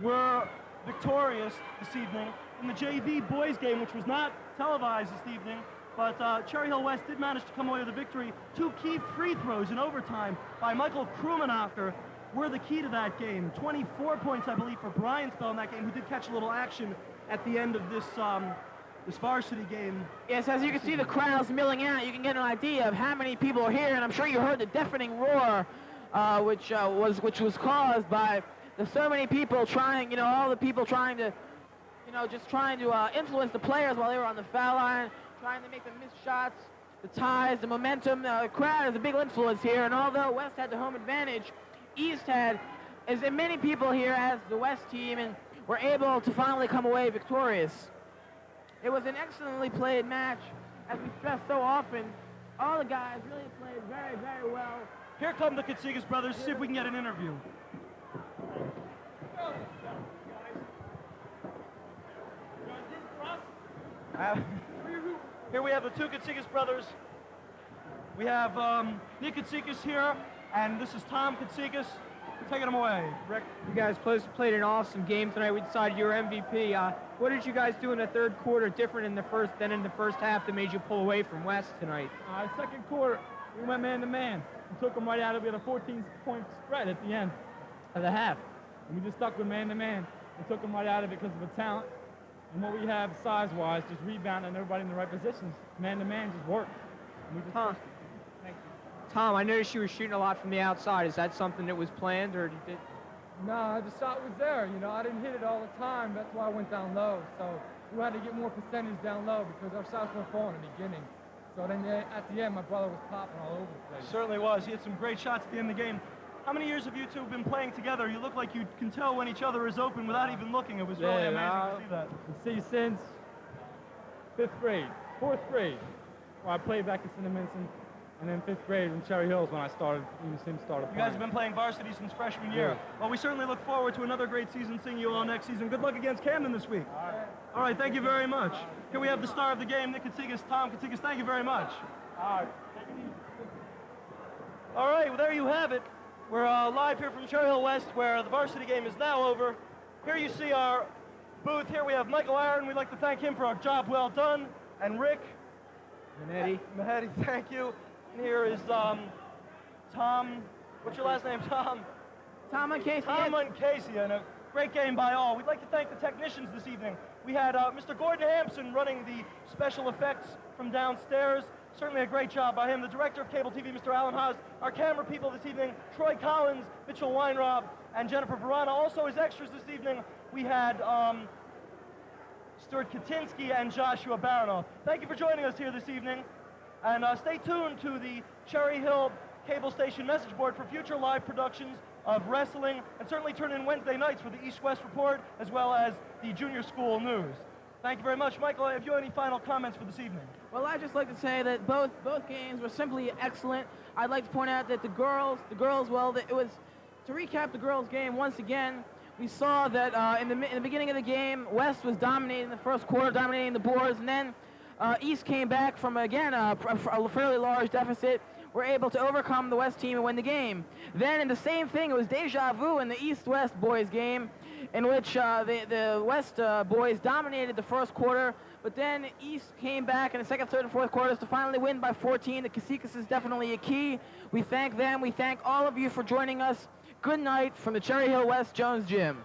were victorious this evening. In the JV boys game, which was not televised this evening, but Cherry Hill West did manage to come away with a victory. 2 key free throws in overtime by Michael Krumenacher were the key to that game. 24 points, I believe, for Brian Spell in that game, who did catch a little action at the end of this varsity game. Yes, as you can see the crowds milling out, you can get an idea of how many people are here, and I'm sure you heard the deafening roar, which was caused by so many people trying, all the people trying to, just trying to influence the players while they were on the foul line, trying to make them miss shots, the ties, the momentum. The crowd is a big influence here, and although West had the home advantage, East had as many people here as the West team, and were able to finally come away victorious. It was an excellently played match. As we stress so often, all the guys really played very, very well. Here come the Katsikas brothers. See if we can get an interview. Here we have the 2 Katsikas brothers. We have Nick Katsikas here, and this is Tom Katsikas. Taking them away, Rick. You guys played an awesome game tonight. We decided you were MVP. What did you guys do in the third quarter different in the first half that made you pull away from West tonight? Second quarter, we went man-to-man. We took them right out of it. We had a 14-point spread at the end of the half. And we just stuck with man-to-man. We took them right out of it because of the talent and what we have size-wise, just rebounding everybody in the right positions. Man-to-man just worked. And we just Thank you. Tom, I noticed you were shooting a lot from the outside. Is that something that was planned, or did? No, the shot was there. You know, I didn't hit it all the time. That's why I went down low. So we had to get more percentage down low because our shots weren't falling in the beginning. So then at the end, my brother was popping all over the place. Certainly was. He had some great shots at the end of the game. How many years have you two been playing together? You look like you can tell when each other is open without even looking. It was really amazing to see that. See, since 5th grade, 4th grade, where I played back in Cinnamon, and then 5th grade in Cherry Hills when I started, You guys have been playing varsity since freshman year. Yeah. Well, we certainly look forward to another great season, seeing you all next season. Good luck against Camden this week. All right, thank you very much. Here we have the star of the game, Nick Katsigas, Tom Katsigas. Thank you very much. All right, well, there you have it. We're live here from Cherry Hill West, where the varsity game is now over. Here you see our booth. Here we have Michael Aaron. We'd like to thank him for our job well done. And Rick Mahetti, thank you. And here is Tom. What's your last name, Tom? Tom and Casey. Tom and Casey, and a great game by all. We'd like to thank the technicians this evening. We had Mr. Gordon Hampson running the special effects from downstairs. Certainly a great job by him. The director of cable TV, Mr. Alan Haas. Our camera people this evening, Troy Collins, Mitchell Weinrob, and Jennifer Verana. Also as extras this evening, we had Stuart Katinsky and Joshua Baranoff. Thank you for joining us here this evening. And stay tuned to the Cherry Hill cable station message board for future live productions of wrestling, and certainly tune in Wednesday nights for the East-West Report, as well as the junior school news. Thank you very much. Michael, have you any final comments for this evening? Well, I'd just like to say that both games were simply excellent. I'd like to point out that the girls, well, it was, to recap the girls' game once again, we saw that in the beginning of the game, West was dominating the first quarter, dominating the boards, and then East came back from, again, a fairly large deficit, were able to overcome the West team and win the game. Then in the same thing, it was deja vu in the East-West boys game, in which the West boys dominated the first quarter, but then East came back in the second, third, and fourth quarters to finally win by 14. The Casikas is definitely a key. We thank them. We thank all of you for joining us. Good night from the Cherry Hill West Jones Gym.